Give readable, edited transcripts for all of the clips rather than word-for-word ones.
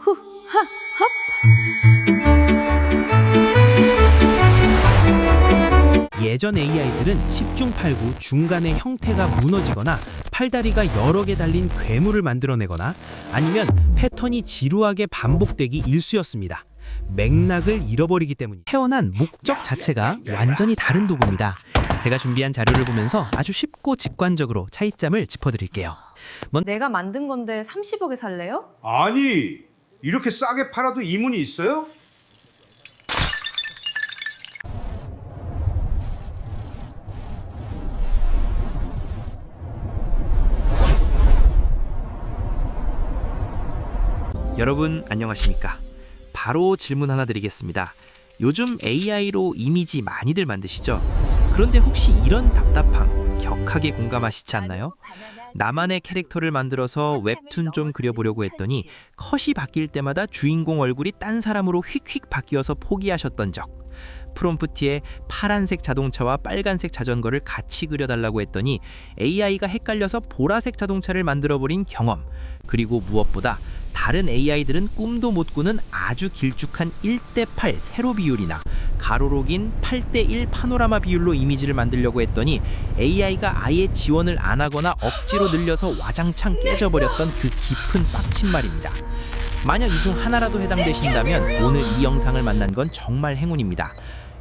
후, 하, 헙. 예전 AI들은 10중 8구 중간에 형태가 무너지거나 팔다리가 여러 개 달린 괴물을 만들어내거나 아니면 패턴이 지루하게 반복되기 일쑤였습니다. 맥락을 잃어버리기 때문이 태어난 목적 자체가 완전히 다른 도구입니다. 제가 준비한 자료를 보면서 아주 쉽고 직관적으로 차이점을 짚어드릴게요. 내가 만든 건데 30억에 살래요? 아니, 이렇게 싸게 팔아도 이문이 있어요? 여러분 안녕하십니까? 바로 질문 하나 드리겠습니다. 요즘 AI로 이미지 많이들 만드시죠? 그런데 혹시 이런 답답함 격하게 공감하시지 않나요? 나만의 캐릭터를 만들어서 웹툰 좀 그려보려고 했더니 컷이 바뀔 때마다 주인공 얼굴이 딴 사람으로 휙휙 바뀌어서 포기하셨던 적, 프롬프트에 파란색 자동차와 빨간색 자전거를 같이 그려달라고 했더니 AI가 헷갈려서 보라색 자동차를 만들어버린 경험, 그리고 무엇보다 다른 AI들은 꿈도 못 꾸는 아주 길쭉한 1:8 세로 비율이나 가로로 긴 8:1 파노라마 비율로 이미지를 만들려고 했더니 AI가 아예 지원을 안 하거나 억지로 늘려서 와장창 깨져버렸던 그 깊은 빡친 말입니다. 만약 이 중 하나라도 해당되신다면 오늘 이 영상을 만난 건 정말 행운입니다.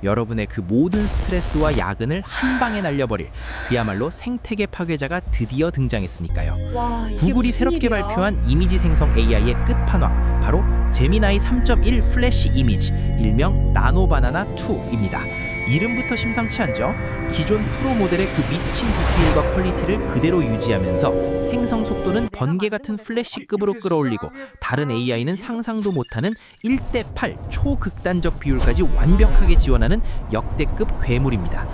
여러분의 그 모든 스트레스와 야근을 한 방에 날려버릴 그야말로 생태계 파괴자가 드디어 등장했으니까요. 와, 이게 구글이 무슨 새롭게 일이야? 발표한 이미지 생성 AI의 끝판왕, 바로 제미나이 3.1 플래시 이미지, 일명 나노바나나 2입니다. 이름부터 심상치 않죠? 기존 프로 모델의 그 미친 디테일과 퀄리티를 그대로 유지하면서 생성 속도는 번개 같은 플래시급으로 끌어올리고 다른 AI는 상상도 못하는 1:8 초극단적 비율까지 완벽하게 지원하는 역대급 괴물입니다.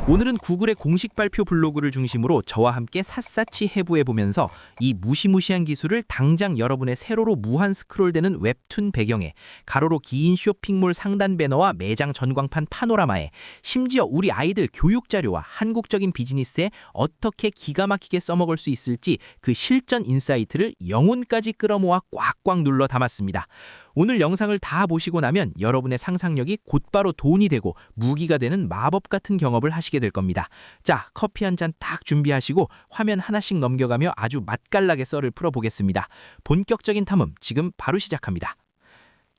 오늘은 구글의 공식 발표 블로그를 중심으로 저와 함께 샅샅이 해부해보면서 이 무시무시한 기술을 당장 여러분의 세로로 무한 스크롤되는 웹툰 배경에, 가로로 긴 쇼핑몰 상단 배너와 매장 전광판 파노라마에, 심지어 우리 아이들 교육 자료와 한국적인 비즈니스에 어떻게 기가 막히게 써먹을 수 있을지 그 실전 인사이트를 영혼까지 끌어모아 꽉꽉 눌러 담았습니다. 오늘 영상을 다 보시고 나면 여러분의 상상력이 곧바로 돈이 되고 무기가 되는 마법 같은 경험을 하시게 될 겁니다. 자, 커피 한 잔 딱 준비하시고 화면 하나씩 넘겨가며 아주 맛깔나게 썰을 풀어보겠습니다. 본격적인 탐험 지금 바로 시작합니다.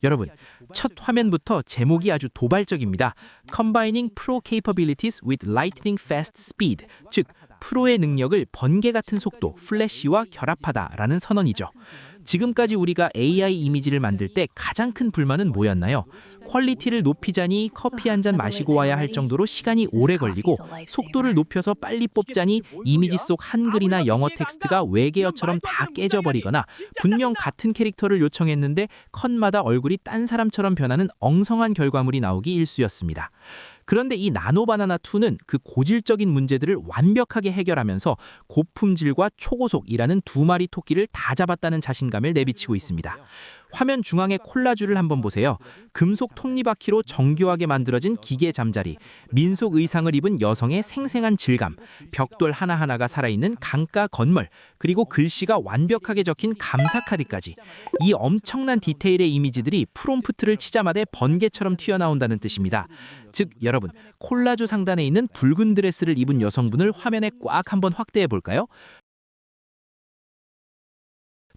여러분, 첫 화면부터 제목이 아주 도발적입니다. Combining Pro Capabilities with Lightning Fast Speed, 즉 프로의 능력을 번개 같은 속도, 플래시와 결합하다라는 선언이죠. 지금까지 우리가 AI 이미지를 만들 때 가장 큰 불만은 뭐였나요? 퀄리티를 높이자니 커피 한 잔 마시고 와야 할 정도로 시간이 오래 걸리고, 속도를 높여서 빨리 뽑자니 이미지 속 한글이나 영어 텍스트가 외계어처럼 다 깨져버리거나, 분명 같은 캐릭터를 요청했는데 컷마다 얼굴이 딴 사람처럼 변하는 엉성한 결과물이 나오기 일쑤였습니다. 그런데 이 나노바나나2는 그 고질적인 문제들을 완벽하게 해결하면서 고품질과 초고속이라는 두 마리 토끼를 다 잡았다는 자신감을 내비치고 있습니다. 화면 중앙의 콜라주를 한번 보세요. 금속 톱니바퀴로 정교하게 만들어진 기계 잠자리, 민속 의상을 입은 여성의 생생한 질감, 벽돌 하나하나가 살아있는 강가 건물, 그리고 글씨가 완벽하게 적힌 감사 카드까지. 이 엄청난 디테일의 이미지들이 프롬프트를 치자마자 번개처럼 튀어나온다는 뜻입니다. 즉 여러분, 콜라주 상단에 있는 붉은 드레스를 입은 여성분을 화면에 꽉 한번 확대해 볼까요?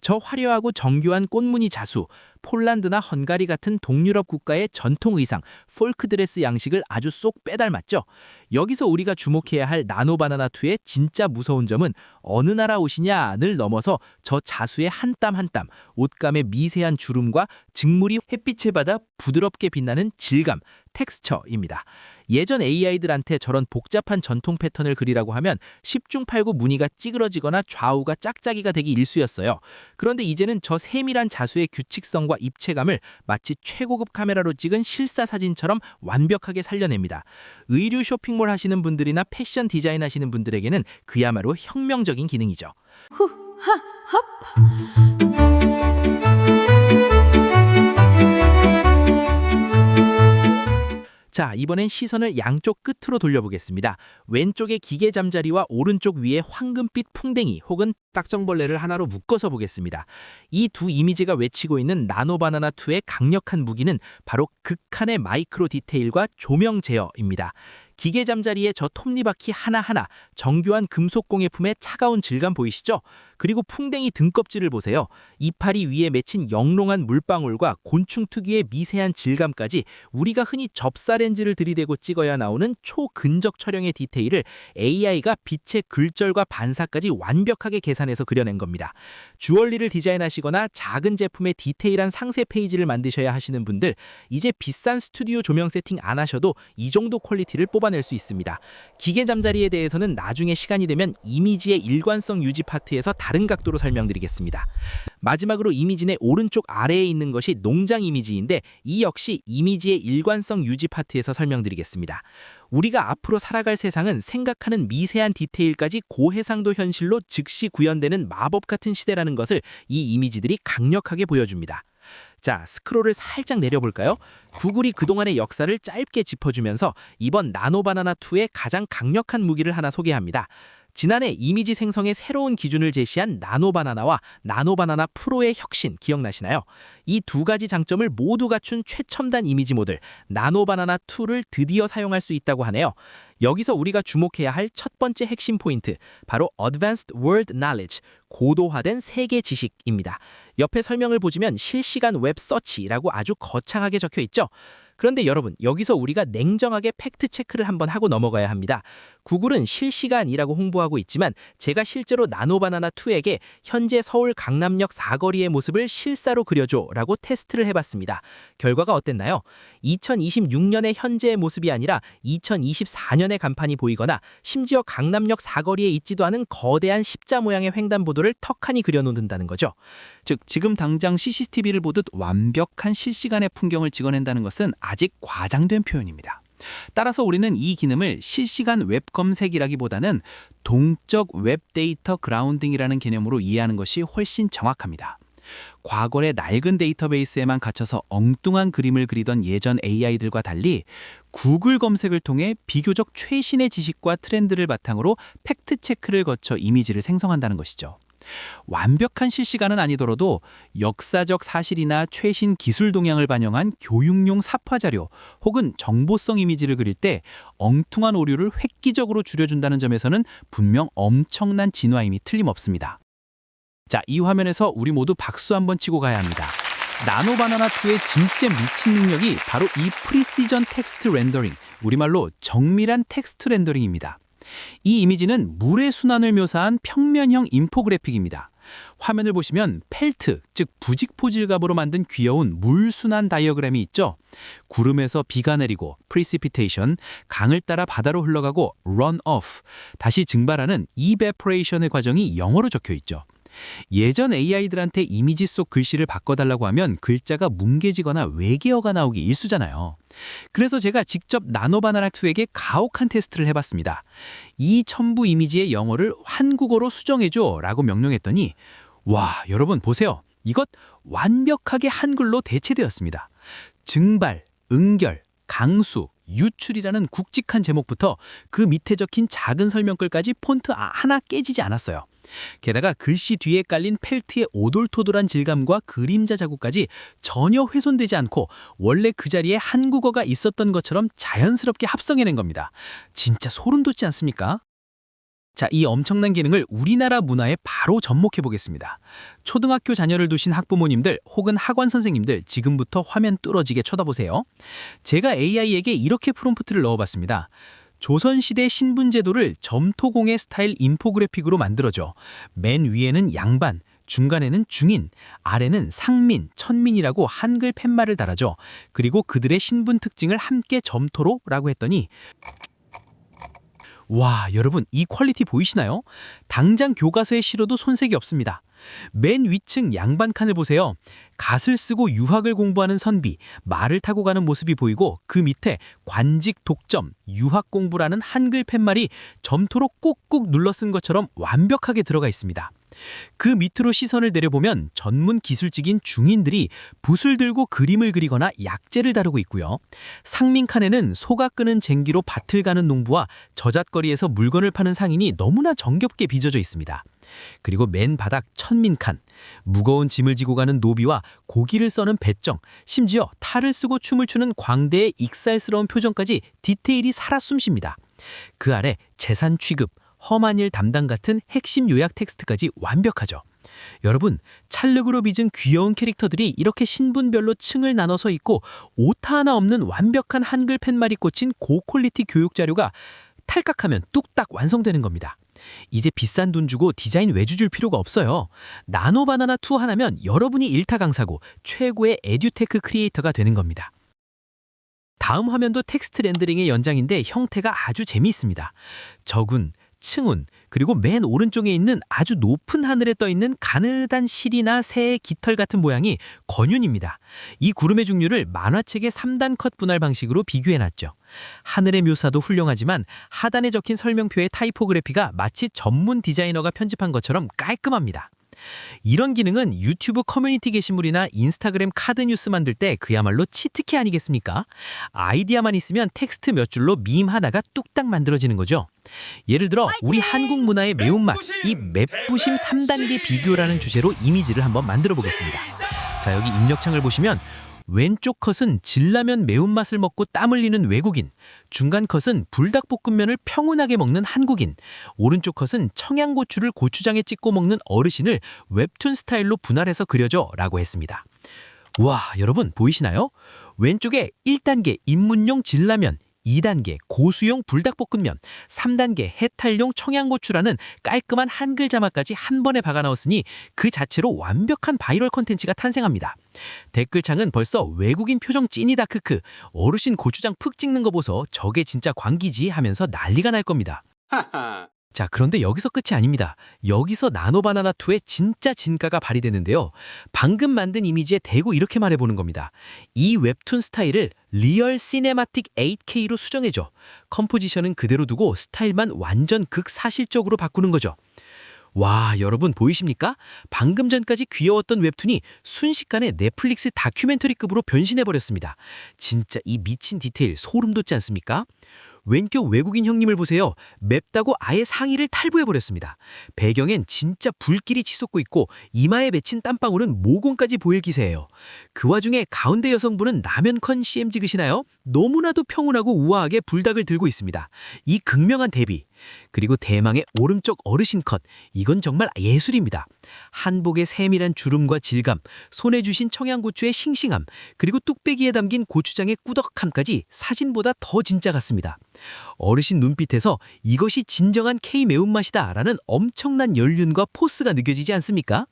저 화려하고 정교한 꽃무늬 자수, 폴란드나 헝가리 같은 동유럽 국가의 전통 의상, 폴크드레스 양식을 아주 쏙 빼닮았죠. 여기서 우리가 주목해야 할 나노바나나2의 진짜 무서운 점은 어느 나라 옷이냐를 넘어서 저 자수의 한 땀 한 땀, 옷감의 미세한 주름과 직물이 햇빛에 받아 부드럽게 빛나는 질감, 텍스처입니다. 예전 AI들한테 저런 복잡한 전통 패턴을 그리라고 하면 10중 8구 무늬가 찌그러지거나 좌우가 짝짝이가 되기 일쑤였어요. 그런데 이제는 저 세밀한 자수의 규칙성과 입체감을 마치 최고급 카메라로 찍은 실사 사진처럼 완벽하게 살려냅니다. 의류 쇼핑몰 하시는 분들이나 패션 디자인 하시는 분들에게는 그야말로 혁명적인 기능이죠. 후, 하, 헙. 자, 이번엔 시선을 양쪽 끝으로 돌려보겠습니다. 왼쪽의 기계 잠자리와 오른쪽 위에 황금빛 풍뎅이 혹은 딱정벌레를 하나로 묶어서 보겠습니다. 이 두 이미지가 외치고 있는 나노바나나2의 강력한 무기는 바로 극한의 마이크로 디테일과 조명 제어입니다. 기계 잠자리의 저 톱니바퀴 하나하나, 정교한 금속 공예품의 차가운 질감 보이시죠? 그리고 풍뎅이 등껍질을 보세요. 이파리 위에 맺힌 영롱한 물방울과 곤충 특유의 미세한 질감까지 우리가 흔히 접사 렌즈를 들이대고 찍어야 나오는 초근적 촬영의 디테일을 AI가 빛의 굴절과 반사까지 완벽하게 계산해서 그려낸 겁니다. 주얼리를 디자인하시거나 작은 제품의 디테일한 상세 페이지를 만드셔야 하시는 분들, 이제 비싼 스튜디오 조명 세팅 안 하셔도 이 정도 퀄리티를 뽑아낼 수 있습니다. 기계 잠자리에 대해서는 나중에 시간이 되면 이미지의 일관성 유지 파트에서 다른 각도로 설명드리겠습니다. 마지막으로 이미진의 오른쪽 아래에 있는 것이 농장 이미지인데 이 역시 이미지의 일관성 유지 파트에서 설명드리겠습니다. 우리가 앞으로 살아갈 세상은 생각하는 미세한 디테일까지 고해상도 현실로 즉시 구현되는 마법 같은 시대라는 것을 이 이미지들이 강력하게 보여줍니다. 자, 스크롤을 살짝 내려볼까요? 구글이 그동안의 역사를 짧게 짚어주면서 이번 나노바나나2의 가장 강력한 무기를 하나 소개합니다. 지난해 이미지 생성의 새로운 기준을 제시한 나노바나나와 나노바나나 프로의 혁신 기억나시나요? 이 두 가지 장점을 모두 갖춘 최첨단 이미지 모델 나노바나나2를 드디어 사용할 수 있다고 하네요. 여기서 우리가 주목해야 할 첫 번째 핵심 포인트, 바로 Advanced World Knowledge, 고도화된 세계 지식입니다. 옆에 설명을 보시면 실시간 웹 서치라고 아주 거창하게 적혀 있죠. 그런데 여러분, 여기서 우리가 냉정하게 팩트 체크를 한번 하고 넘어가야 합니다. 구글은 실시간이라고 홍보하고 있지만 제가 실제로 나노바나나2에게 현재 서울 강남역 사거리의 모습을 실사로 그려줘 라고 테스트를 해봤습니다. 결과가 어땠나요? 2026년의 현재의 모습이 아니라 2024년의 간판이 보이거나 심지어 강남역 사거리에 있지도 않은 거대한 십자 모양의 횡단보도를 턱하니 그려놓는다는 거죠. 즉, 지금 당장 CCTV를 보듯 완벽한 실시간의 풍경을 찍어낸다는 것은 아직 과장된 표현입니다. 따라서 우리는 이 기능을 실시간 웹 검색이라기보다는 동적 웹 데이터 그라운딩이라는 개념으로 이해하는 것이 훨씬 정확합니다. 과거의 낡은 데이터베이스에만 갇혀서 엉뚱한 그림을 그리던 예전 AI들과 달리 구글 검색을 통해 비교적 최신의 지식과 트렌드를 바탕으로 팩트 체크를 거쳐 이미지를 생성한다는 것이죠. 완벽한 실시간은 아니더라도 역사적 사실이나 최신 기술 동향을 반영한 교육용 사파자료 혹은 정보성 이미지를 그릴 때 엉뚱한 오류를 획기적으로 줄여준다는 점에서는 분명 엄청난 진화임이 틀림없습니다. 자, 이 화면에서 우리 모두 박수 한번 치고 가야 합니다. 나노바나나2의 진짜 미친 능력이 바로 이 프리시전 텍스트 렌더링, 우리말로 정밀한 텍스트 렌더링입니다. 이 이미지는 물의 순환을 묘사한 평면형 인포그래픽입니다. 화면을 보시면 펠트, 즉 부직포 질감으로 만든 귀여운 물 순환 다이어그램이 있죠. 구름에서 비가 내리고 precipitation, 강을 따라 바다로 흘러가고 run off, 다시 증발하는 evaporation의 과정이 영어로 적혀 있죠. 예전 AI들한테 이미지 속 글씨를 바꿔달라고 하면 글자가 뭉개지거나 외계어가 나오기 일쑤잖아요. 그래서 제가 직접 나노바나나2에게 가혹한 테스트를 해봤습니다. 이 첨부 이미지의 영어를 한국어로 수정해줘 라고 명령했더니 와, 여러분 보세요. 이것 완벽하게 한글로 대체되었습니다. 증발, 응결, 강수, 유출이라는 굵직한 제목부터 그 밑에 적힌 작은 설명글까지 폰트 하나 깨지지 않았어요. 게다가 글씨 뒤에 깔린 펠트의 오돌토돌한 질감과 그림자 자국까지 전혀 훼손되지 않고 원래 그 자리에 한국어가 있었던 것처럼 자연스럽게 합성해낸 겁니다. 진짜 소름 돋지 않습니까? 자, 이 엄청난 기능을 우리나라 문화에 바로 접목해 보겠습니다. 초등학교 자녀를 두신 학부모님들 혹은 학원 선생님들, 지금부터 화면 뚫어지게 쳐다보세요. 제가 AI에게 이렇게 프롬프트를 넣어봤습니다. 조선시대 신분제도를 점토공예 스타일 인포그래픽으로 만들어줘. 맨 위에는 양반, 중간에는 중인, 아래는 상민, 천민이라고 한글 팻말을 달아줘. 그리고 그들의 신분 특징을 함께 점토로 라고 했더니 와, 여러분 이 퀄리티 보이시나요? 당장 교과서에 실어도 손색이 없습니다. 맨 위층 양반 칸을 보세요. 갓을 쓰고 유학을 공부하는 선비, 말을 타고 가는 모습이 보이고 그 밑에 관직 독점, 유학 공부라는 한글 팻말이 점토로 꾹꾹 눌러 쓴 것처럼 완벽하게 들어가 있습니다. 그 밑으로 시선을 내려보면 전문 기술직인 중인들이 붓을 들고 그림을 그리거나 약재를 다루고 있고요. 상민 칸에는 소가 끄는 쟁기로 밭을 가는 농부와 저잣거리에서 물건을 파는 상인이 너무나 정겹게 빚어져 있습니다. 그리고 맨 바닥 천민 칸, 무거운 짐을 지고 가는 노비와 고기를 써는 배정, 심지어 탈을 쓰고 춤을 추는 광대의 익살스러운 표정까지 디테일이 살아 숨쉽니다. 그 아래 재산 취급, 험한 일 담당 같은 핵심 요약 텍스트까지 완벽하죠. 여러분, 찰흙으로 빚은 귀여운 캐릭터들이 이렇게 신분별로 층을 나눠서 있고 오타 하나 없는 완벽한 한글 팻말이 꽂힌 고퀄리티 교육 자료가 탈각하면 뚝딱 완성되는 겁니다. 이제 비싼 돈 주고 디자인 외주 줄 필요가 없어요. 나노바나나2 하나면 여러분이 일타 강사고 최고의 에듀테크 크리에이터가 되는 겁니다. 다음 화면도 텍스트 렌더링의 연장인데 형태가 아주 재미있습니다. 적운, 층운, 그리고 맨 오른쪽에 있는 아주 높은 하늘에 떠있는 가느단 실이나 새의 깃털 같은 모양이 건윤입니다. 이 구름의 종류를 만화책의 3단 컷 분할 방식으로 비교해놨죠. 하늘의 묘사도 훌륭하지만 하단에 적힌 설명표의 타이포그래피가 마치 전문 디자이너가 편집한 것처럼 깔끔합니다. 이런 기능은 유튜브 커뮤니티 게시물이나 인스타그램 카드 뉴스 만들 때 그야말로 치트키 아니겠습니까? 아이디어만 있으면 텍스트 몇 줄로 밈 하나가 뚝딱 만들어지는 거죠. 예를 들어 우리 한국 문화의 매운맛, 이 맵부심 3단계 비교라는 주제로 이미지를 한번 만들어 보겠습니다. 자, 여기 입력창을 보시면 왼쪽 컷은 진라면 매운맛을 먹고 땀 흘리는 외국인, 중간 컷은 불닭볶음면을 평온하게 먹는 한국인, 오른쪽 컷은 청양고추를 고추장에 찍고 먹는 어르신을 웹툰 스타일로 분할해서 그려줘 라고 했습니다. 와, 여러분 보이시나요? 왼쪽에 1단계 입문용 진라면, 2단계 고수용 불닭볶음면, 3단계 해탈용 청양고추라는 깔끔한 한글 자막까지 한 번에 박아 넣었으니 그 자체로 완벽한 바이럴 콘텐츠가 탄생합니다. 댓글창은 벌써 외국인 표정 찐이다 크크, 어르신 고추장 푹 찍는 거 보소, 저게 진짜 광기지 하면서 난리가 날 겁니다. 자, 그런데 여기서 끝이 아닙니다. 여기서 나노바나나2의 진짜 진가가 발휘되는데요. 방금 만든 이미지에 대고 이렇게 말해보는 겁니다. 이 웹툰 스타일을 리얼 시네마틱 8K로 수정해줘. 컴포지션은 그대로 두고 스타일만 완전 극사실적으로 바꾸는 거죠. 와, 여러분 보이십니까? 방금 전까지 귀여웠던 웹툰이 순식간에 넷플릭스 다큐멘터리급으로 변신해버렸습니다. 진짜 이 미친 디테일 소름 돋지 않습니까? 왼쪽 외국인 형님을 보세요. 맵다고 아예 상의를 탈부해버렸습니다. 배경엔 진짜 불길이 치솟고 있고 이마에 맺힌 땀방울은 모공까지 보일 기세예요. 그 와중에 가운데 여성분은 라면컨 CM 찍으시나요? 너무나도 평온하고 우아하게 불닭을 들고 있습니다. 이 극명한 대비. 그리고 대망의 오른쪽 어르신 컷. 이건 정말 예술입니다. 한복의 세밀한 주름과 질감, 손에 주신 청양고추의 싱싱함, 그리고 뚝배기에 담긴 고추장의 꾸덕함까지 사진보다 더 진짜 같습니다. 어르신 눈빛에서 이것이 진정한 K 매운맛이다 라는 엄청난 연륜과 포스가 느껴지지 않습니까?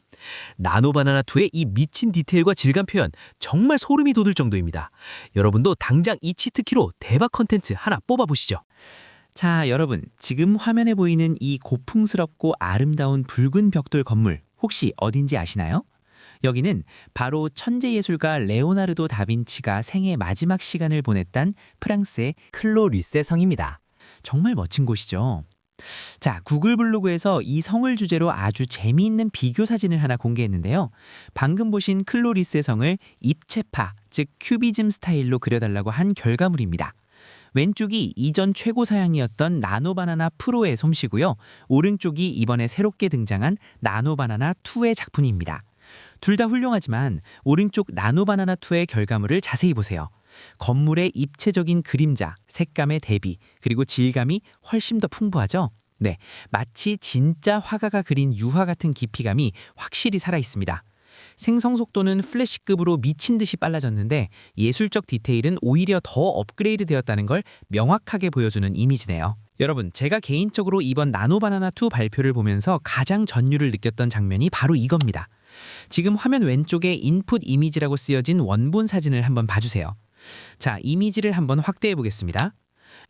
나노바나나2의 이 미친 디테일과 질감 표현 정말 소름이 돋을 정도입니다. 여러분도 당장 이 치트키로 대박 컨텐츠 하나 뽑아보시죠. 자, 여러분, 지금 화면에 보이는 이 고풍스럽고 아름다운 붉은 벽돌 건물 혹시 어딘지 아시나요? 여기는 바로 천재예술가 레오나르도 다빈치가 생애 마지막 시간을 보냈던 프랑스의 클로리세 성입니다. 정말 멋진 곳이죠. 자, 구글 블로그에서 이 성을 주제로 아주 재미있는 비교 사진을 하나 공개했는데요. 방금 보신 클로리세 성을 입체파, 즉 큐비즘 스타일로 그려달라고 한 결과물입니다. 왼쪽이 이전 최고 사양이었던 나노바나나 프로의 솜씨고요. 오른쪽이 이번에 새롭게 등장한 나노바나나2의 작품입니다. 둘 다 훌륭하지만 오른쪽 나노바나나2의 결과물을 자세히 보세요. 건물의 입체적인 그림자, 색감의 대비, 그리고 질감이 훨씬 더 풍부하죠? 네, 마치 진짜 화가가 그린 유화 같은 깊이감이 확실히 살아있습니다. 생성 속도는 플래시급으로 미친 듯이 빨라졌는데 예술적 디테일은 오히려 더 업그레이드 되었다는 걸 명확하게 보여주는 이미지네요. 여러분, 제가 개인적으로 이번 나노바나나2 발표를 보면서 가장 전율을 느꼈던 장면이 바로 이겁니다. 지금 화면 왼쪽에 인풋 이미지라고 쓰여진 원본 사진을 한번 봐주세요. 자, 이미지를 한번 확대해 보겠습니다.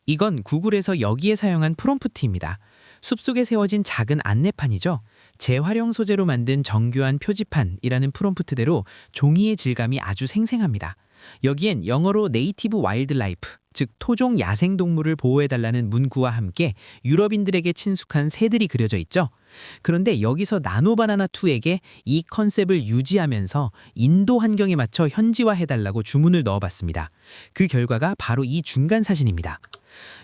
이건 구글에서 여기에 사용한 프롬프트입니다. 숲속에 세워진 작은 안내판이죠. 재활용 소재로 만든 정교한 표지판이라는 프롬프트대로 종이의 질감이 아주 생생합니다. 여기엔 영어로 네이티브 와일드 라이프, 즉 토종 야생동물을 보호해달라는 문구와 함께 유럽인들에게 친숙한 새들이 그려져 있죠. 그런데 여기서 나노바나나2에게 이 컨셉을 유지하면서 인도 환경에 맞춰 현지화해달라고 주문을 넣어봤습니다. 그 결과가 바로 이 중간 사진입니다.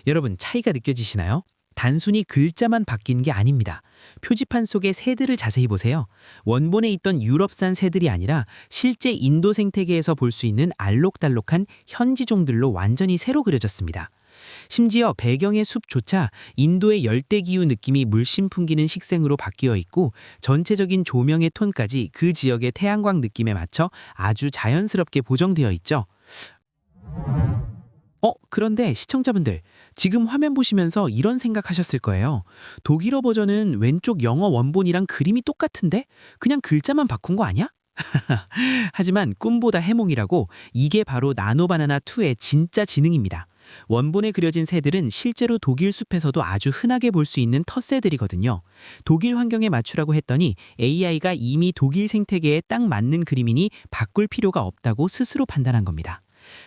여러분, 차이가 느껴지시나요? 단순히 글자만 바뀐 게 아닙니다. 표지판 속의 새들을 자세히 보세요. 원본에 있던 유럽산 새들이 아니라 실제 인도 생태계에서 볼 수 있는 알록달록한 현지종들로 완전히 새로 그려졌습니다. 심지어 배경의 숲조차 인도의 열대기후 느낌이 물씬 풍기는 식생으로 바뀌어 있고 전체적인 조명의 톤까지 그 지역의 태양광 느낌에 맞춰 아주 자연스럽게 보정되어 있죠. 그런데 시청자분들, 지금 화면 보시면서 이런 생각하셨을 거예요. 독일어 버전은 왼쪽 영어 원본이랑 그림이 똑같은데 그냥 글자만 바꾼 거 아니야? 하지만 꿈보다 해몽이라고, 이게 바로 나노바나나2의 진짜 지능입니다. 원본에 그려진 새들은 실제로 독일 숲에서도 아주 흔하게 볼 수 있는 텃새들이거든요. 독일 환경에 맞추라고 했더니 AI가 이미 독일 생태계에 딱 맞는 그림이니 바꿀 필요가 없다고 스스로 판단한 겁니다.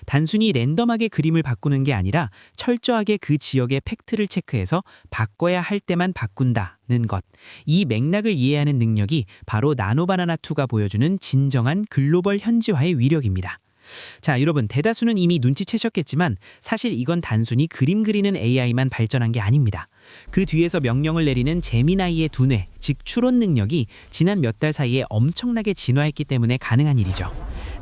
단순히 랜덤하게 그림을 바꾸는 게 아니라 철저하게 그 지역의 팩트를 체크해서 바꿔야 할 때만 바꾼다는 것. 이 맥락을 이해하는 능력이 바로 나노바나나2가 보여주는 진정한 글로벌 현지화의 위력입니다. 자, 여러분, 대다수는 이미 눈치채셨겠지만 사실 이건 단순히 그림 그리는 AI만 발전한 게 아닙니다. 그 뒤에서 명령을 내리는 제미나이의 두뇌, 즉 추론 능력이 지난 몇 달 사이에 엄청나게 진화했기 때문에 가능한 일이죠.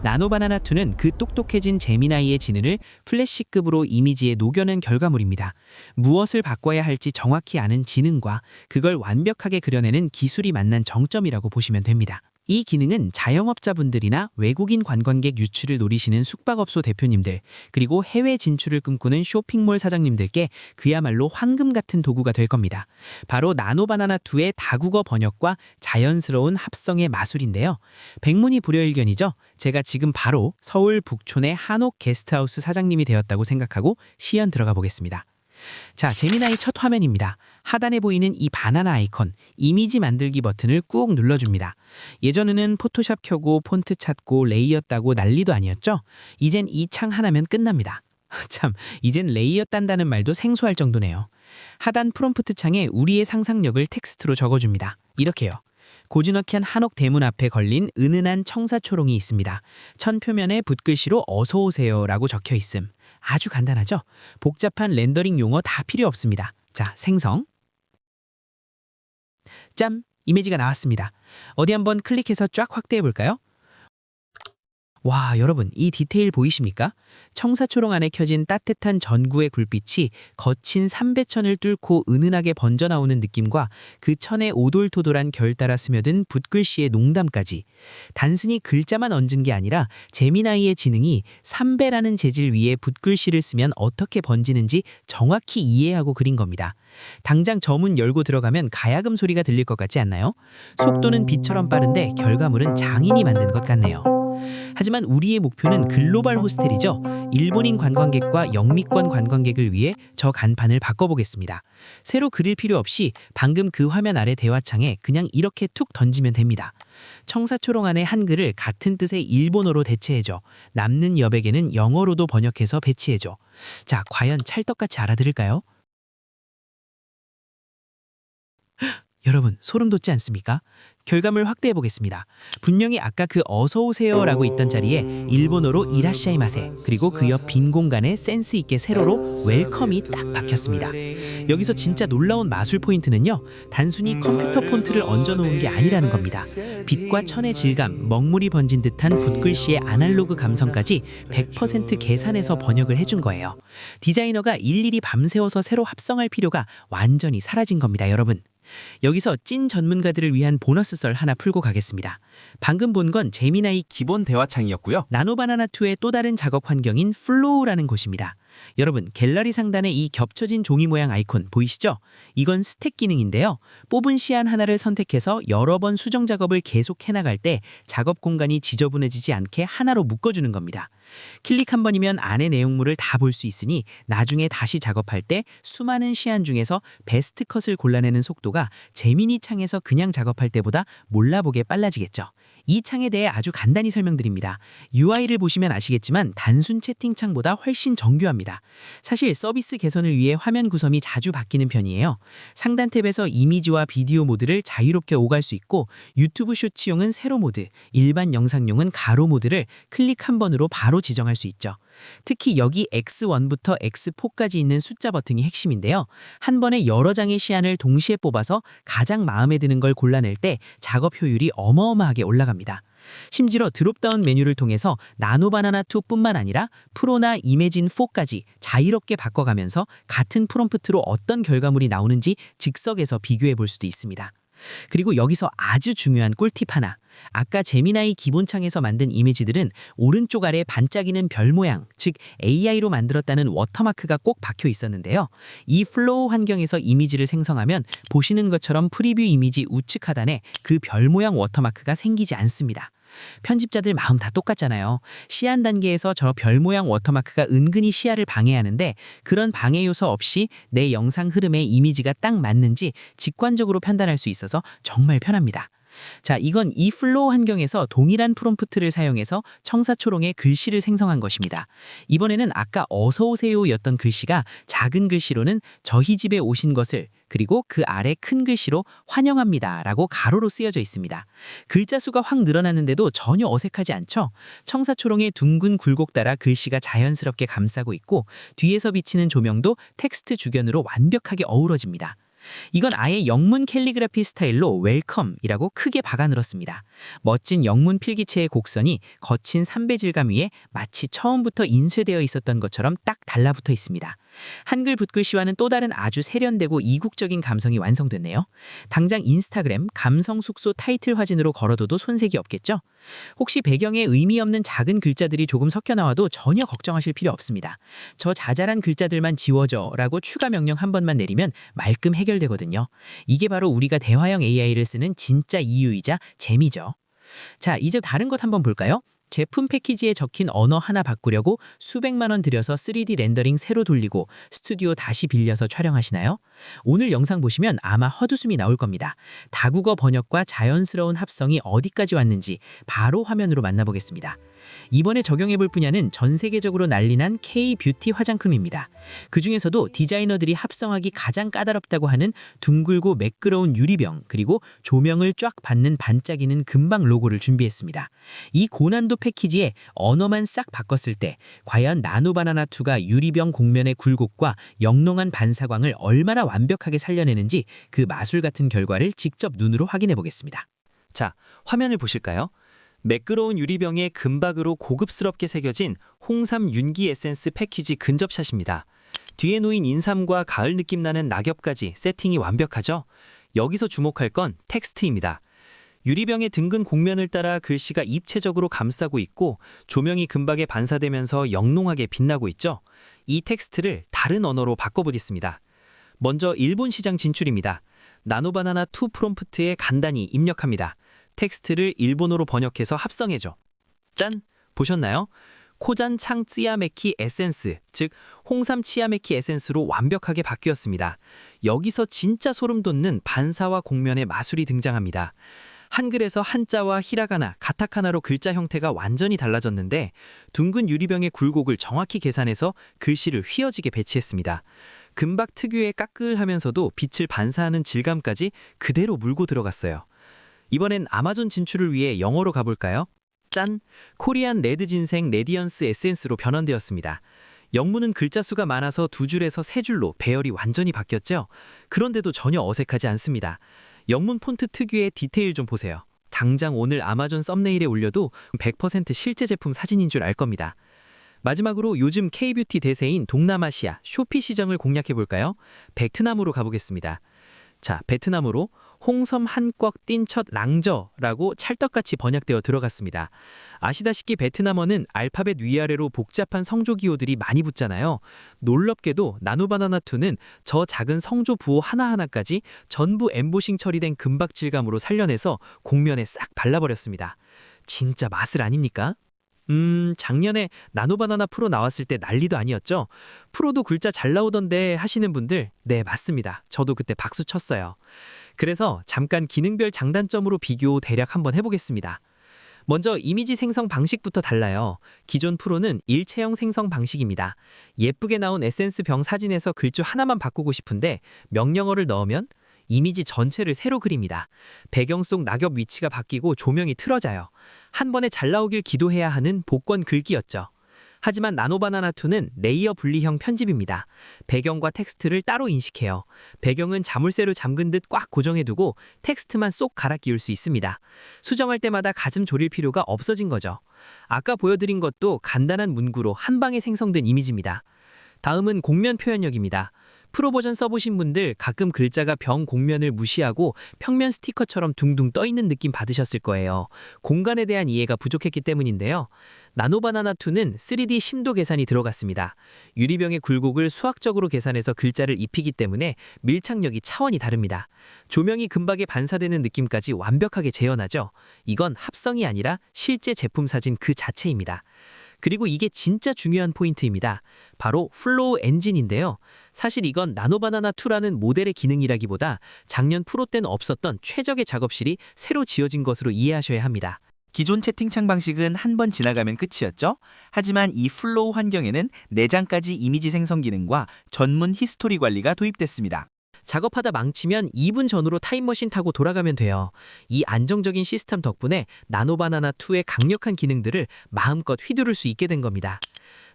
나노바나나2는 그 똑똑해진 제미나이의 지능을 플래시급으로 이미지에 녹여낸 결과물입니다. 무엇을 바꿔야 할지 정확히 아는 지능과 그걸 완벽하게 그려내는 기술이 만난 정점이라고 보시면 됩니다. 이 기능은 자영업자분들이나 외국인 관광객 유치를 노리시는 숙박업소 대표님들, 그리고 해외 진출을 꿈꾸는 쇼핑몰 사장님들께 그야말로 황금 같은 도구가 될 겁니다. 바로 나노바나나2의 다국어 번역과 자연스러운 합성의 마술인데요. 백문이 불여일견이죠. 제가 지금 바로 서울 북촌의 한옥 게스트하우스 사장님이 되었다고 생각하고 시연 들어가 보겠습니다. 자, 제미나이 첫 화면입니다. 하단에 보이는 이 바나나 아이콘, 이미지 만들기 버튼을 꾹 눌러줍니다. 예전에는 포토샵 켜고 폰트 찾고 레이어 따고 난리도 아니었죠? 이젠 이 창 하나면 끝납니다. 참, 이젠 레이어 딴다는 말도 생소할 정도네요. 하단 프롬프트 창에 우리의 상상력을 텍스트로 적어줍니다. 이렇게요. 고즈넉한 한옥 대문 앞에 걸린 은은한 청사초롱이 있습니다. 천 표면에 붓글씨로 어서오세요 라고 적혀 있음. 아주 간단하죠? 복잡한 렌더링 용어 다 필요 없습니다. 자, 생성. 짬! 이미지가 나왔습니다. 어디 한번 클릭해서 쫙 확대해 볼까요? 와, 여러분, 이 디테일 보이십니까? 청사초롱 안에 켜진 따뜻한 전구의 불빛이 거친 삼배천을 뚫고 은은하게 번져나오는 느낌과 그 천에 오돌토돌한 결 따라 스며든 붓글씨의 농담까지. 단순히 글자만 얹은 게 아니라 제미나이의 지능이 삼배라는 재질 위에 붓글씨를 쓰면 어떻게 번지는지 정확히 이해하고 그린 겁니다. 당장 저문 열고 들어가면 가야금 소리가 들릴 것 같지 않나요? 속도는 빛처럼 빠른데 결과물은 장인이 만든 것 같네요. 하지만 우리의 목표는 글로벌 호스텔이죠. 일본인 관광객과 영미권 관광객을 위해 저 간판을 바꿔보겠습니다. 새로 그릴 필요 없이 방금 그 화면 아래 대화창에 그냥 이렇게 툭 던지면 됩니다. 청사초롱 안에 한글을 같은 뜻의 일본어로 대체해줘. 남는 여백에는 영어로도 번역해서 배치해줘. 자, 과연 찰떡같이 알아들을까요? 여러분, 소름 돋지 않습니까? 결과물 확대해 보겠습니다. 분명히 아까 그 어서오세요라고 있던 자리에 일본어로 이라시아이마세, 그리고 그 옆 빈 공간에 센스 있게 세로로 웰컴이 딱 박혔습니다. 여기서 진짜 놀라운 마술 포인트는요, 단순히 컴퓨터 폰트를 얹어놓은 게 아니라는 겁니다. 빛과 천의 질감, 먹물이 번진 듯한 붓글씨의 아날로그 감성까지 100% 계산해서 번역을 해준 거예요. 디자이너가 일일이 밤새워서 새로 합성할 필요가 완전히 사라진 겁니다, 여러분. 여기서 찐 전문가들을 위한 보너스 썰 하나 풀고 가겠습니다. 방금 본 건 제미나이 기본 대화창이었고요. 나노바나나2의 또 다른 작업 환경인 플로우라는 곳입니다. 여러분, 갤러리 상단에 이 겹쳐진 종이 모양 아이콘 보이시죠? 이건 스택 기능인데요. 뽑은 시안 하나를 선택해서 여러 번 수정 작업을 계속 해나갈 때 작업 공간이 지저분해지지 않게 하나로 묶어주는 겁니다. 클릭 한 번이면 안의 내용물을 다 볼 수 있으니 나중에 다시 작업할 때 수많은 시안 중에서 베스트 컷을 골라내는 속도가 제미니 창에서 그냥 작업할 때보다 몰라보게 빨라지겠죠. 이 창에 대해 아주 간단히 설명드립니다. UI를 보시면 아시겠지만 단순 채팅창보다 훨씬 정교합니다. 사실 서비스 개선을 위해 화면 구성이 자주 바뀌는 편이에요. 상단 탭에서 이미지와 비디오 모드를 자유롭게 오갈 수 있고 유튜브 쇼츠용은 세로 모드, 일반 영상용은 가로 모드를 클릭 한 번으로 바로 지정할 수 있죠. 특히 여기 X1부터 X4까지 있는 숫자 버튼이 핵심인데요. 한 번에 여러 장의 시안을 동시에 뽑아서 가장 마음에 드는 걸 골라낼 때 작업 효율이 어마어마하게 올라갑니다. 심지어 드롭다운 메뉴를 통해서 나노바나나2뿐만 아니라 프로나 이매진4까지 자유롭게 바꿔가면서 같은 프롬프트로 어떤 결과물이 나오는지 즉석에서 비교해 볼 수도 있습니다. 그리고 여기서 아주 중요한 꿀팁 하나. 아까 제미나이 기본창에서 만든 이미지들은 오른쪽 아래 반짝이는 별 모양, 즉 AI로 만들었다는 워터마크가 꼭 박혀 있었는데요. 이 플로우 환경에서 이미지를 생성하면 보시는 것처럼 프리뷰 이미지 우측 하단에 그 별 모양 워터마크가 생기지 않습니다. 편집자들 마음 다 똑같잖아요. 시안 단계에서 저 별 모양 워터마크가 은근히 시야를 방해하는데 그런 방해 요소 없이 내 영상 흐름에 이미지가 딱 맞는지 직관적으로 판단할 수 있어서 정말 편합니다. 자, 이건 이 플로우 환경에서 동일한 프롬프트를 사용해서 청사초롱의 글씨를 생성한 것입니다. 이번에는 아까 어서오세요였던 글씨가 작은 글씨로는 저희 집에 오신 것을, 그리고 그 아래 큰 글씨로 환영합니다 라고 가로로 쓰여져 있습니다. 글자 수가 확 늘어났는데도 전혀 어색하지 않죠? 청사초롱의 둥근 굴곡 따라 글씨가 자연스럽게 감싸고 있고 뒤에서 비치는 조명도 텍스트 주변으로 완벽하게 어우러집니다. 이건 아예 영문 캘리그라피 스타일로 웰컴이라고 크게 박아 늘었습니다. 멋진 영문 필기체의 곡선이 거친 삼배 질감 위에 마치 처음부터 인쇄되어 있었던 것처럼 딱 달라붙어 있습니다. 한글 붓글씨와는 또 다른 아주 세련되고 이국적인 감성이 완성됐네요. 당장 인스타그램 감성 숙소 타이틀 화진으로 걸어둬도 손색이 없겠죠? 혹시 배경에 의미 없는 작은 글자들이 조금 섞여 나와도 전혀 걱정하실 필요 없습니다. 저 자잘한 글자들만 지워줘 라고 추가 명령 한 번만 내리면 말끔 해결되거든요. 이게 바로 우리가 대화형 AI를 쓰는 진짜 이유이자 재미죠. 자, 이제 다른 것 한번 볼까요? 제품 패키지에 적힌 언어 하나 바꾸려고 수백만 원 들여서 3D 렌더링 새로 돌리고 스튜디오 다시 빌려서 촬영하시나요? 오늘 영상 보시면 아마 헛웃음이 나올 겁니다. 다국어 번역과 자연스러운 합성이 어디까지 왔는지 바로 화면으로 만나보겠습니다. 이번에 적용해볼 분야는 전 세계적으로 난리난 K-뷰티 화장품입니다. 그 중에서도 디자이너들이 합성하기 가장 까다롭다고 하는 둥글고 매끄러운 유리병, 그리고 조명을 쫙 받는 반짝이는 금방 로고를 준비했습니다. 이 고난도 패키지에 언어만 싹 바꿨을 때 과연 나노바나나2가 유리병 곡면의 굴곡과 영롱한 반사광을 얼마나 완벽하게 살려내는지 그 마술 같은 결과를 직접 눈으로 확인해 보겠습니다. 자, 화면을 보실까요? 매끄러운 유리병에 금박으로 고급스럽게 새겨진 홍삼 윤기 에센스 패키지 근접샷입니다. 뒤에 놓인 인삼과 가을 느낌 나는 낙엽까지 세팅이 완벽하죠? 여기서 주목할 건 텍스트입니다. 유리병의 둥근 곡면을 따라 글씨가 입체적으로 감싸고 있고 조명이 금박에 반사되면서 영롱하게 빛나고 있죠? 이 텍스트를 다른 언어로 바꿔보겠습니다. 먼저 일본 시장 진출입니다. 나노바나나2 프롬프트에 간단히 입력합니다. 텍스트를 일본어로 번역해서 합성해줘. 짠! 보셨나요? 코잔 창 찌야메키 에센스, 즉 홍삼 치야메키 에센스로 완벽하게 바뀌었습니다. 여기서 진짜 소름 돋는 반사와 곡면의 마술이 등장합니다. 한글에서 한자와 히라가나, 가타카나로 글자 형태가 완전히 달라졌는데 둥근 유리병의 굴곡을 정확히 계산해서 글씨를 휘어지게 배치했습니다. 금박 특유의 까끌하면서도 빛을 반사하는 질감까지 그대로 물고 들어갔어요. 이번엔 아마존 진출을 위해 영어로 가볼까요? 짠! 코리안 레드 진생 레디언스 에센스로 변환되었습니다. 영문은 글자 수가 많아서 2줄에서 3줄로 배열이 완전히 바뀌었죠? 그런데도 전혀 어색하지 않습니다. 영문 폰트 특유의 디테일 좀 보세요. 당장 오늘 아마존 썸네일에 올려도 100% 실제 제품 사진인 줄 알 겁니다. 마지막으로 요즘 K-뷰티 대세인 동남아시아 쇼피 시장을 공략해볼까요? 베트남으로 가보겠습니다. 자, 베트남으로 홍섬 한꺽 띤 첫 랑저라고 찰떡같이 번역되어 들어갔습니다. 아시다시피 베트남어는 알파벳 위아래로 복잡한 성조 기호들이 많이 붙잖아요. 놀랍게도 나노바나나2는 저 작은 성조 부호 하나하나까지 전부 엠보싱 처리된 금박 질감으로 살려내서 곡면에 싹 발라버렸습니다. 진짜 마술 아닙니까? 작년에 나노바나나 프로 나왔을 때 난리도 아니었죠? 프로도 글자 잘 나오던데 하시는 분들, 네, 맞습니다. 저도 그때 박수 쳤어요. 그래서 잠깐 기능별 장단점으로 비교 대략 한번 해보겠습니다. 먼저 이미지 생성 방식부터 달라요. 기존 프로는 일체형 생성 방식입니다. 예쁘게 나온 에센스 병 사진에서 글주 하나만 바꾸고 싶은데 명령어를 넣으면 이미지 전체를 새로 그립니다. 배경 속 낙엽 위치가 바뀌고 조명이 틀어져요. 한 번에 잘 나오길 기도해야 하는 복권 긁기였죠. 하지만 나노바나나2는 레이어 분리형 편집입니다. 배경과 텍스트를 따로 인식해요. 배경은 자물쇠로 잠근 듯 꽉 고정해두고 텍스트만 쏙 갈아 끼울 수 있습니다. 수정할 때마다 가슴 졸일 필요가 없어진 거죠. 아까 보여드린 것도 간단한 문구로 한 방에 생성된 이미지입니다. 다음은 곡면 표현력입니다. 프로 버전 써보신 분들 가끔 글자가 병 곡면을 무시하고 평면 스티커처럼 둥둥 떠있는 느낌 받으셨을 거예요. 공간에 대한 이해가 부족했기 때문인데요. 나노바나나2는 3D 심도 계산이 들어갔습니다. 유리병의 굴곡을 수학적으로 계산해서 글자를 입히기 때문에 밀착력이 차원이 다릅니다. 조명이 금박에 반사되는 느낌까지 완벽하게 재현하죠. 이건 합성이 아니라 실제 제품 사진 그 자체입니다. 그리고 이게 진짜 중요한 포인트입니다. 바로 플로우 엔진인데요. 사실 이건 나노바나나2라는 모델의 기능이라기보다 작년 프로 때는 없었던 최적의 작업실이 새로 지어진 것으로 이해하셔야 합니다. 기존 채팅창 방식은 한 번 지나가면 끝이었죠. 하지만 이 플로우 환경에는 내장까지 이미지 생성 기능과 전문 히스토리 관리가 도입됐습니다. 작업하다 망치면 2분 전으로 타임머신 타고 돌아가면 돼요. 이 안정적인 시스템 덕분에 나노바나나2의 강력한 기능들을 마음껏 휘두를 수 있게 된 겁니다.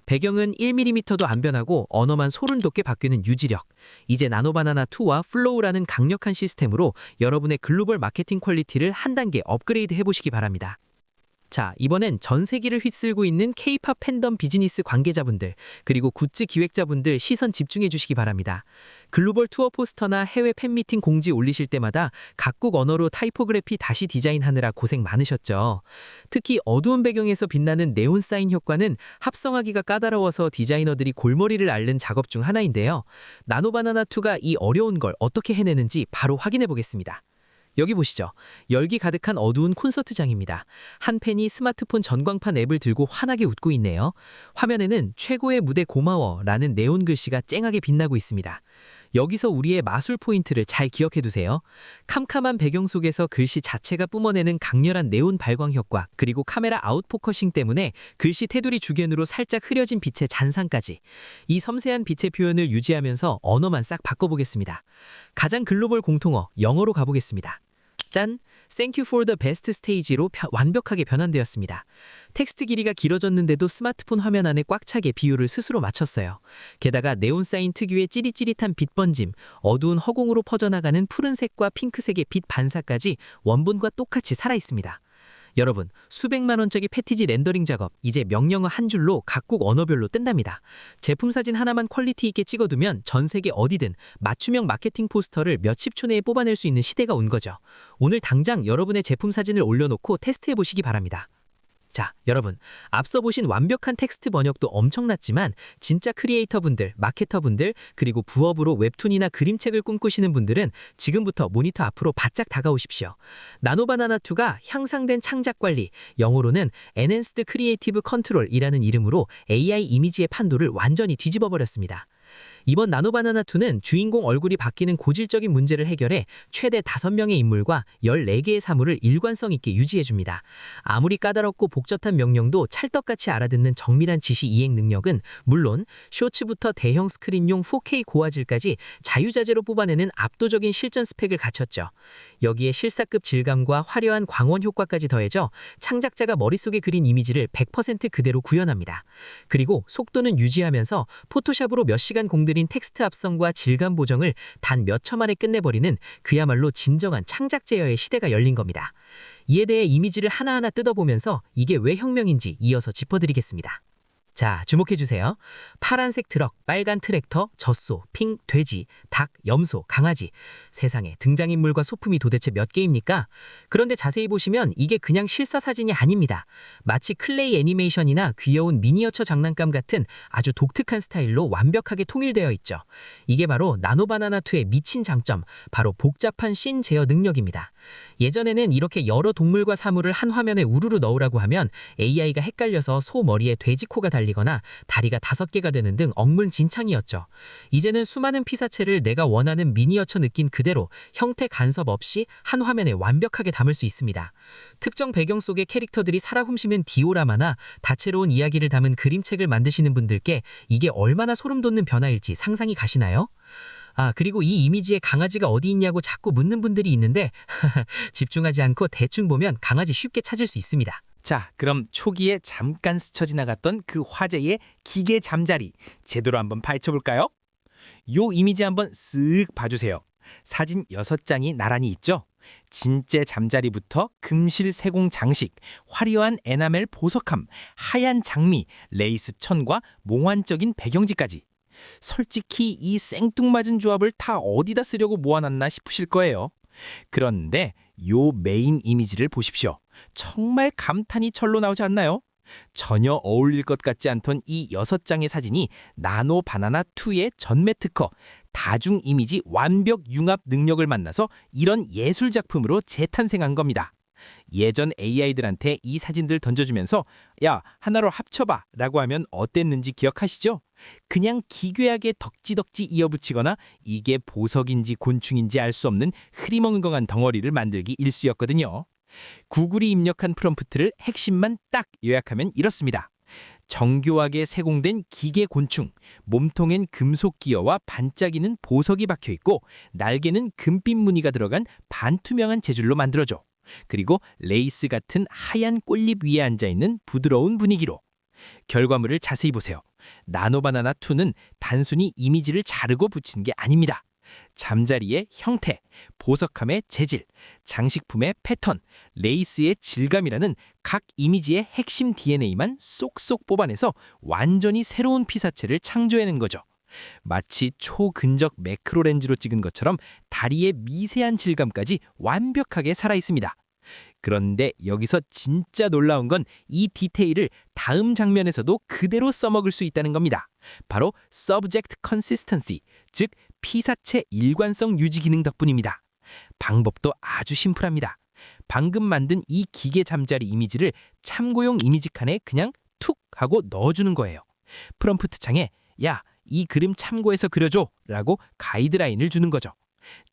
배경은 1mm도 안 변하고 언어만 소름 돋게 바뀌는 유지력. 이제 나노바나나2와 플로우라는 강력한 시스템으로 여러분의 글로벌 마케팅 퀄리티를 한 단계 업그레이드 해보시기 바랍니다. 자, 이번엔 전 세계를 휩쓸고 있는 K-팝 팬덤 비즈니스 관계자분들, 그리고 굿즈 기획자분들 시선 집중해 주시기 바랍니다. 글로벌 투어 포스터나 해외 팬미팅 공지 올리실 때마다 각국 언어로 타이포그래피 다시 디자인하느라 고생 많으셨죠. 특히 어두운 배경에서 빛나는 네온 사인 효과는 합성하기가 까다로워서 디자이너들이 골머리를 앓는 작업 중 하나인데요. 나노바나나2가 이 어려운 걸 어떻게 해내는지 바로 확인해 보겠습니다. 여기 보시죠. 열기 가득한 어두운 콘서트장입니다. 한 팬이 스마트폰 전광판 앱을 들고 환하게 웃고 있네요. 화면에는 최고의 무대 고마워 라는 네온 글씨가 쨍하게 빛나고 있습니다. 여기서 우리의 마술 포인트를 잘 기억해 두세요. 캄캄한 배경 속에서 글씨 자체가 뿜어내는 강렬한 네온 발광 효과, 그리고 카메라 아웃포커싱 때문에 글씨 테두리 주변으로 살짝 흐려진 빛의 잔상까지. 이 섬세한 빛의 표현을 유지하면서 언어만 싹 바꿔보겠습니다. 가장 글로벌 공통어, 영어로 가보겠습니다. 짠! Thank you for the best stage로 완벽하게 변환되었습니다. 텍스트 길이가 길어졌는데도 스마트폰 화면 안에 꽉 차게 비율을 스스로 맞췄어요. 게다가 네온 사인 특유의 찌릿찌릿한 빛 번짐, 어두운 허공으로 퍼져나가는 푸른색과 핑크색의 빛 반사까지 원본과 똑같이 살아있습니다. 여러분, 수백만 원짜리 패티지 렌더링 작업 이제 명령어 한 줄로 각국 언어별로 뜬답니다. 제품 사진 하나만 퀄리티 있게 찍어두면 전 세계 어디든 맞춤형 마케팅 포스터를 몇십 초 내에 뽑아낼 수 있는 시대가 온 거죠. 오늘 당장 여러분의 제품 사진을 올려놓고 테스트해 보시기 바랍니다. 자, 여러분, 앞서 보신 완벽한 텍스트 번역도 엄청났지만 진짜 크리에이터분들, 마케터분들, 그리고 부업으로 웹툰이나 그림책을 꿈꾸시는 분들은 지금부터 모니터 앞으로 바짝 다가오십시오. 나노바나나2가 향상된 창작 관리, 영어로는 Enhanced Creative Control이라는 이름으로 AI 이미지의 판도를 완전히 뒤집어 버렸습니다. 이번 나노바나나2는 주인공 얼굴이 바뀌는 고질적인 문제를 해결해 최대 5명의 인물과 14개의 사물을 일관성 있게 유지해줍니다. 아무리 까다롭고 복잡한 명령도 찰떡같이 알아듣는 정밀한 지시 이행 능력은 물론 쇼츠부터 대형 스크린용 4K 고화질까지 자유자재로 뽑아내는 압도적인 실전 스펙을 갖췄죠. 여기에 실사급 질감과 화려한 광원 효과까지 더해져 창작자가 머릿속에 그린 이미지를 100% 그대로 구현합니다. 그리고 속도는 유지하면서 포토샵으로 몇 시간 공들인 텍스트 합성과 질감 보정을 단 몇 초 만에 끝내버리는 그야말로 진정한 창작 제어의 시대가 열린 겁니다. 이에 대해 이미지를 하나하나 뜯어보면서 이게 왜 혁명인지 이어서 짚어드리겠습니다. 자, 주목해주세요. 파란색 트럭, 빨간 트랙터, 젖소, 핑, 돼지, 닭, 염소, 강아지. 세상에 등장인물과 소품이 도대체 몇 개입니까? 그런데 자세히 보시면 이게 그냥 실사 사진이 아닙니다. 마치 클레이 애니메이션이나 귀여운 미니어처 장난감 같은 아주 독특한 스타일로 완벽하게 통일되어 있죠. 이게 바로 나노바나나2의 미친 장점, 바로 복잡한 씬 제어 능력입니다. 예전에는 이렇게 여러 동물과 사물을 한 화면에 우르르 넣으라고 하면 AI가 헷갈려서 소 머리에 돼지코가 달리거나 다리가 5개가 되는 등 엉문진창이었죠. 이제는 수많은 피사체를 내가 원하는 미니어처 느낌 그대로 형태 간섭 없이 한 화면에 완벽하게 담을 수 있습니다. 특정 배경 속의 캐릭터들이 살아 훔치는 디오라마나 다채로운 이야기를 담은 그림책을 만드시는 분들께 이게 얼마나 소름 돋는 변화일지 상상이 가시나요? 그리고 이 이미지에 강아지가 어디 있냐고 자꾸 묻는 분들이 있는데 집중하지 않고 대충 보면 강아지 쉽게 찾을 수 있습니다. 자, 그럼 초기에 잠깐 스쳐 지나갔던 그 화제의 기계 잠자리 제대로 한번 파헤쳐볼까요? 요 이미지 한번 쓱 봐주세요. 사진 6장이 나란히 있죠? 진짜 잠자리부터 금실 세공 장식, 화려한 에나멜 보석함, 하얀 장미, 레이스 천과 몽환적인 배경지까지. 솔직히 이 생뚱맞은 조합을 다 어디다 쓰려고 모아놨나 싶으실 거예요. 그런데 요 메인 이미지를 보십시오. 정말 감탄이 절로 나오지 않나요? 전혀 어울릴 것 같지 않던 이 6장의 사진이 나노 바나나 2의 전매 특허, 다중 이미지 완벽 융합 능력을 만나서 이런 예술 작품으로 재탄생한 겁니다. 예전 AI들한테 이 사진들 던져주면서 야, 하나로 합쳐봐 라고 하면 어땠는지 기억하시죠? 그냥 기괴하게 덕지덕지 이어붙이거나 이게 보석인지 곤충인지 알 수 없는 흐리멍텅한 덩어리를 만들기 일쑤였거든요. 구글이 입력한 프롬프트를 핵심만 딱 요약하면 이렇습니다. 정교하게 세공된 기계 곤충, 몸통엔 금속 기어와 반짝이는 보석이 박혀있고 날개는 금빛 무늬가 들어간 반투명한 재질로 만들어져. 그리고 레이스 같은 하얀 꽃잎 위에 앉아있는 부드러운 분위기로. 결과물을 자세히 보세요. 나노바나나2는 단순히 이미지를 자르고 붙인 게 아닙니다. 잠자리의 형태, 보석함의 재질, 장식품의 패턴, 레이스의 질감이라는 각 이미지의 핵심 DNA만 쏙쏙 뽑아내서 완전히 새로운 피사체를 창조해낸 거죠. 마치 초근적 매크로 렌즈로 찍은 것처럼 다리의 미세한 질감까지 완벽하게 살아있습니다. 그런데 여기서 진짜 놀라운 건 이 디테일을 다음 장면에서도 그대로 써먹을 수 있다는 겁니다. 바로 Subject Consistency, 즉 피사체 일관성 유지 기능 덕분입니다. 방법도 아주 심플합니다. 방금 만든 이 기계 잠자리 이미지를 참고용 이미지 칸에 그냥 툭 하고 넣어주는 거예요. 프롬프트 창에 야, 이 그림 참고해서 그려줘 라고 가이드라인을 주는 거죠.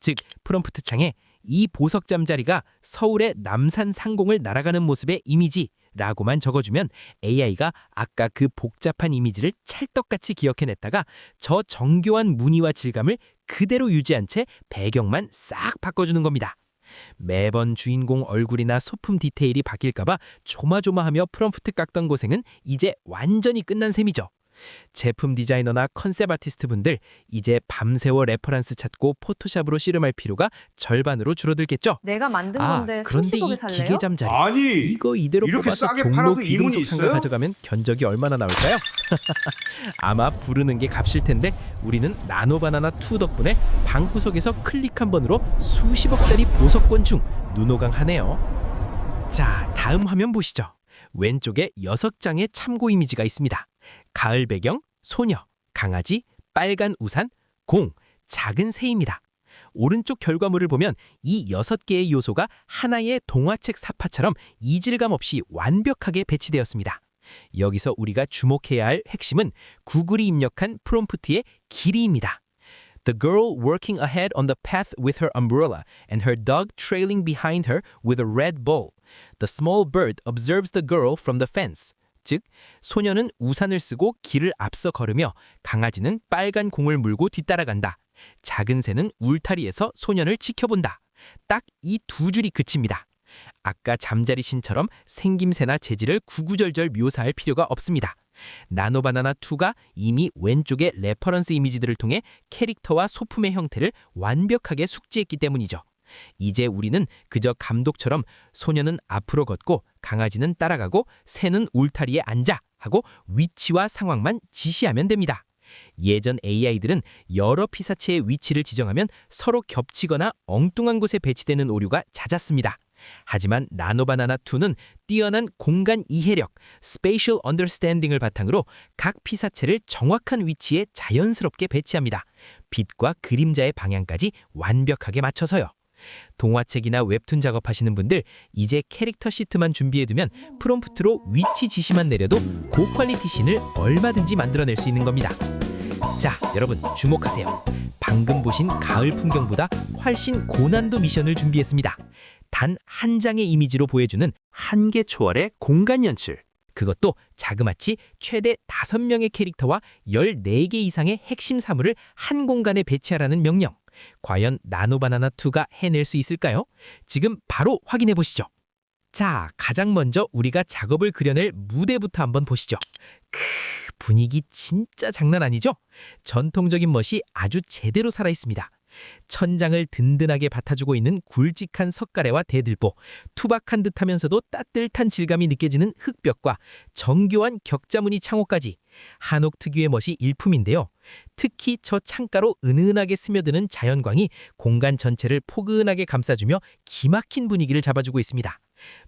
즉 프롬프트 창에 이 보석 잠자리가 서울의 남산 상공을 날아가는 모습의 이미지라고만 적어주면 AI가 아까 그 복잡한 이미지를 찰떡같이 기억해냈다가 저 정교한 무늬와 질감을 그대로 유지한 채 배경만 싹 바꿔주는 겁니다. 매번 주인공 얼굴이나 소품 디테일이 바뀔까봐 조마조마하며 프롬프트 깎던 고생은 이제 완전히 끝난 셈이죠. 제품 디자이너나 컨셉 아티스트 분들 이제 밤새워 레퍼런스 찾고 포토샵으로 씨름할 필요가 절반으로 줄어들겠죠? 내가 만든 건데 그런데 30억에 이 살래요? 기계 잠자리 아니, 이거 이대로 이렇게 뽑아서 싸게 종로 팔아도 이문이 귀금속 상가 있어요? 가져가면 견적이 얼마나 나올까요? 아마 부르는 게 값일 텐데 우리는 나노바나나2 덕분에 방구석에서 클릭 한 번으로 수십억짜리 보석곤충 눈호강하네요. 자, 다음 화면 보시죠. 왼쪽에 6장의 참고 이미지가 있습니다. 가을 배경, 소녀, 강아지, 빨간 우산, 공, 작은 새입니다. 오른쪽 결과물을 보면 이 6개의 요소가 하나의 동화책 사파처럼 이질감 없이 완벽하게 배치되었습니다. 여기서 우리가 주목해야 할 핵심은 구글이 입력한 프롬프트의 길이입니다. The girl working ahead on the path with her umbrella and her dog trailing behind her with a red ball. The small bird observes the girl from the fence. 즉, 소녀는 우산을 쓰고 길을 앞서 걸으며 강아지는 빨간 공을 물고 뒤따라간다. 작은 새는 울타리에서 소년을 지켜본다. 딱 이 두 줄이 그칩니다. 아까 잠자리 신처럼 생김새나 재질을 구구절절 묘사할 필요가 없습니다. 나노바나나2가 이미 왼쪽의 레퍼런스 이미지들을 통해 캐릭터와 소품의 형태를 완벽하게 숙지했기 때문이죠. 이제 우리는 그저 감독처럼 소녀는 앞으로 걷고 강아지는 따라가고 새는 울타리에 앉아 하고 위치와 상황만 지시하면 됩니다. 예전 AI들은 여러 피사체의 위치를 지정하면 서로 겹치거나 엉뚱한 곳에 배치되는 오류가 잦았습니다. 하지만 나노바나나2는 뛰어난 공간 이해력, Spatial Understanding을 바탕으로 각 피사체를 정확한 위치에 자연스럽게 배치합니다. 빛과 그림자의 방향까지 완벽하게 맞춰서요. 동화책이나 웹툰 작업하시는 분들 이제 캐릭터 시트만 준비해두면 프롬프트로 위치 지시만 내려도 고퀄리티 씬을 얼마든지 만들어낼 수 있는 겁니다. 자, 여러분 주목하세요. 방금 보신 가을 풍경보다 훨씬 고난도 미션을 준비했습니다. 단 한 장의 이미지로 보여주는 한계 초월의 공간 연출. 그것도 자그마치 최대 5명의 캐릭터와 14개 이상의 핵심 사물을 한 공간에 배치하라는 명령. 과연 나노바나나2가 해낼 수 있을까요? 지금 바로 확인해 보시죠. 자, 가장 먼저 우리가 작업을 그려낼 무대부터 한번 보시죠. 분위기 진짜 장난 아니죠? 전통적인 멋이 아주 제대로 살아있습니다. 천장을 든든하게 받아주고 있는 굵직한 석가래와 대들보, 투박한 듯하면서도 따뜻한 질감이 느껴지는 흙벽과 정교한 격자무늬 창호까지 한옥 특유의 멋이 일품인데요. 특히 저 창가로 은은하게 스며드는 자연광이 공간 전체를 포근하게 감싸주며 기막힌 분위기를 잡아주고 있습니다.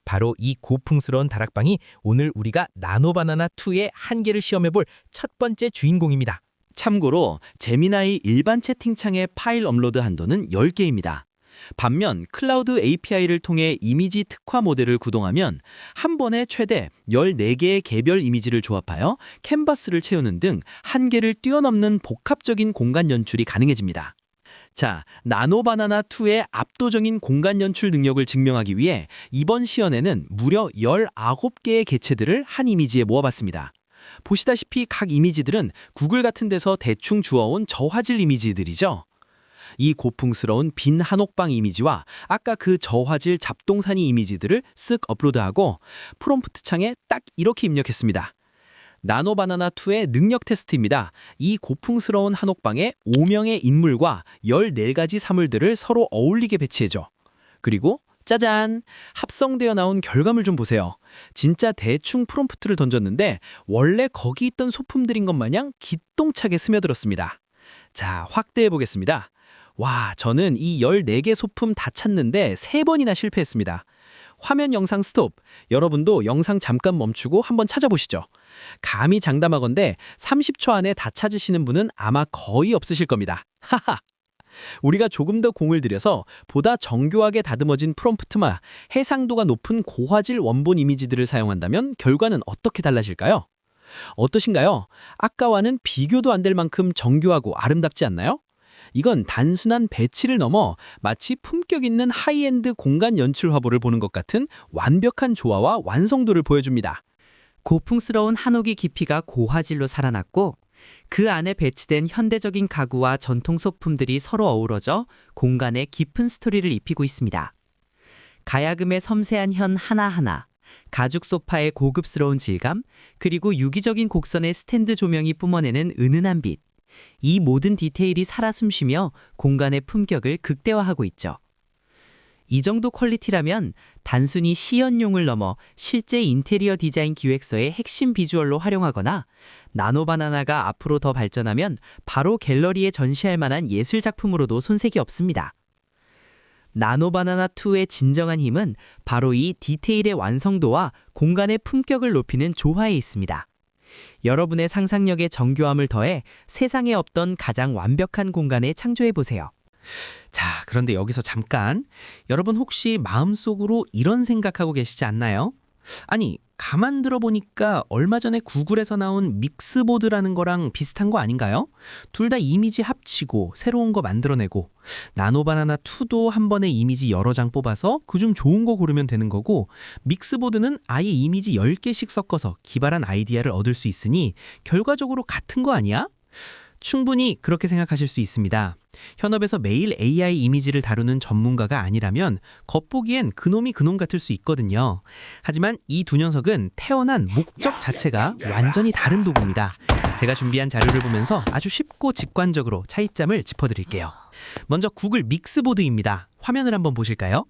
바로 이 고풍스러운 다락방이 오늘 우리가 나노바나나2의 한계를 시험해볼 첫 번째 주인공입니다. 참고로 제미나이 일반 채팅창의 파일 업로드 한도는 10개입니다. 반면 클라우드 API를 통해 이미지 특화 모델을 구동하면 한 번에 최대 14개의 개별 이미지를 조합하여 캔버스를 채우는 등 한계를 뛰어넘는 복합적인 공간 연출이 가능해집니다. 자, 나노바나나2의 압도적인 공간 연출 능력을 증명하기 위해 이번 시연에는 무려 19개의 개체들을 한 이미지에 모아봤습니다. 보시다시피 각 이미지들은 구글 같은 데서 대충 주워온 저화질 이미지들이죠. 이 고풍스러운 빈 한옥방 이미지와 아까 그 저화질 잡동사니 이미지들을 쓱 업로드하고 프롬프트 창에 딱 이렇게 입력했습니다. 나노바나나2의 능력 테스트입니다. 이 고풍스러운 한옥방에 5명의 인물과 14가지 사물들을 서로 어울리게 배치해줘. 그리고 짜잔! 합성되어 나온 결과물 좀 보세요. 진짜 대충 프롬프트를 던졌는데 원래 거기 있던 소품들인 것 마냥 기똥차게 스며들었습니다. 자, 확대해 보겠습니다. 와, 저는 이 14개 소품 다 찾는데 3번이나 실패했습니다. 화면 영상 스톱. 여러분도 영상 잠깐 멈추고 한번 찾아보시죠. 감히 장담하건대 30초 안에 다 찾으시는 분은 아마 거의 없으실 겁니다. 하하! 우리가 조금 더 공을 들여서 보다 정교하게 다듬어진 프롬프트와 해상도가 높은 고화질 원본 이미지들을 사용한다면 결과는 어떻게 달라질까요? 어떠신가요? 아까와는 비교도 안 될 만큼 정교하고 아름답지 않나요? 이건 단순한 배치를 넘어 마치 품격 있는 하이엔드 공간 연출 화보를 보는 것 같은 완벽한 조화와 완성도를 보여줍니다. 고풍스러운 한옥의 깊이가 고화질로 살아났고 그 안에 배치된 현대적인 가구와 전통 소품들이 서로 어우러져 공간에 깊은 스토리를 입히고 있습니다. 가야금의 섬세한 현 하나하나, 가죽 소파의 고급스러운 질감, 그리고 유기적인 곡선의 스탠드 조명이 뿜어내는 은은한 빛. 이 모든 디테일이 살아 숨쉬며 공간의 품격을 극대화하고 있죠. 이 정도 퀄리티라면 단순히 시연용을 넘어 실제 인테리어 디자인 기획서의 핵심 비주얼로 활용하거나 나노바나나가 앞으로 더 발전하면 바로 갤러리에 전시할 만한 예술 작품으로도 손색이 없습니다. 나노바나나2의 진정한 힘은 바로 이 디테일의 완성도와 공간의 품격을 높이는 조화에 있습니다. 여러분의 상상력의 정교함을 더해 세상에 없던 가장 완벽한 공간에 창조해보세요. 자, 그런데 여기서 잠깐, 여러분 혹시 마음속으로 이런 생각하고 계시지 않나요? 아니, 가만 들어보니까 얼마 전에 구글에서 나온 믹스보드라는 거랑 비슷한 거 아닌가요? 둘 다 이미지 합치고 새로운 거 만들어내고, 나노바나나2도 한 번에 이미지 여러 장 뽑아서 그중 좋은 거 고르면 되는 거고, 믹스보드는 아예 이미지 10개씩 섞어서 기발한 아이디어를 얻을 수 있으니 결과적으로 같은 거 아니야? 충분히 그렇게 생각하실 수 있습니다. 현업에서 매일 AI 이미지를 다루는 전문가가 아니라면 겉보기엔 그놈이 그놈 같을 수 있거든요. 하지만 이 두 녀석은 태어난 목적 자체가 완전히 다른 도구입니다. 제가 준비한 자료를 보면서 아주 쉽고 직관적으로 차이점을 짚어드릴게요. 먼저 구글 믹스보드입니다. 화면을 한번 보실까요?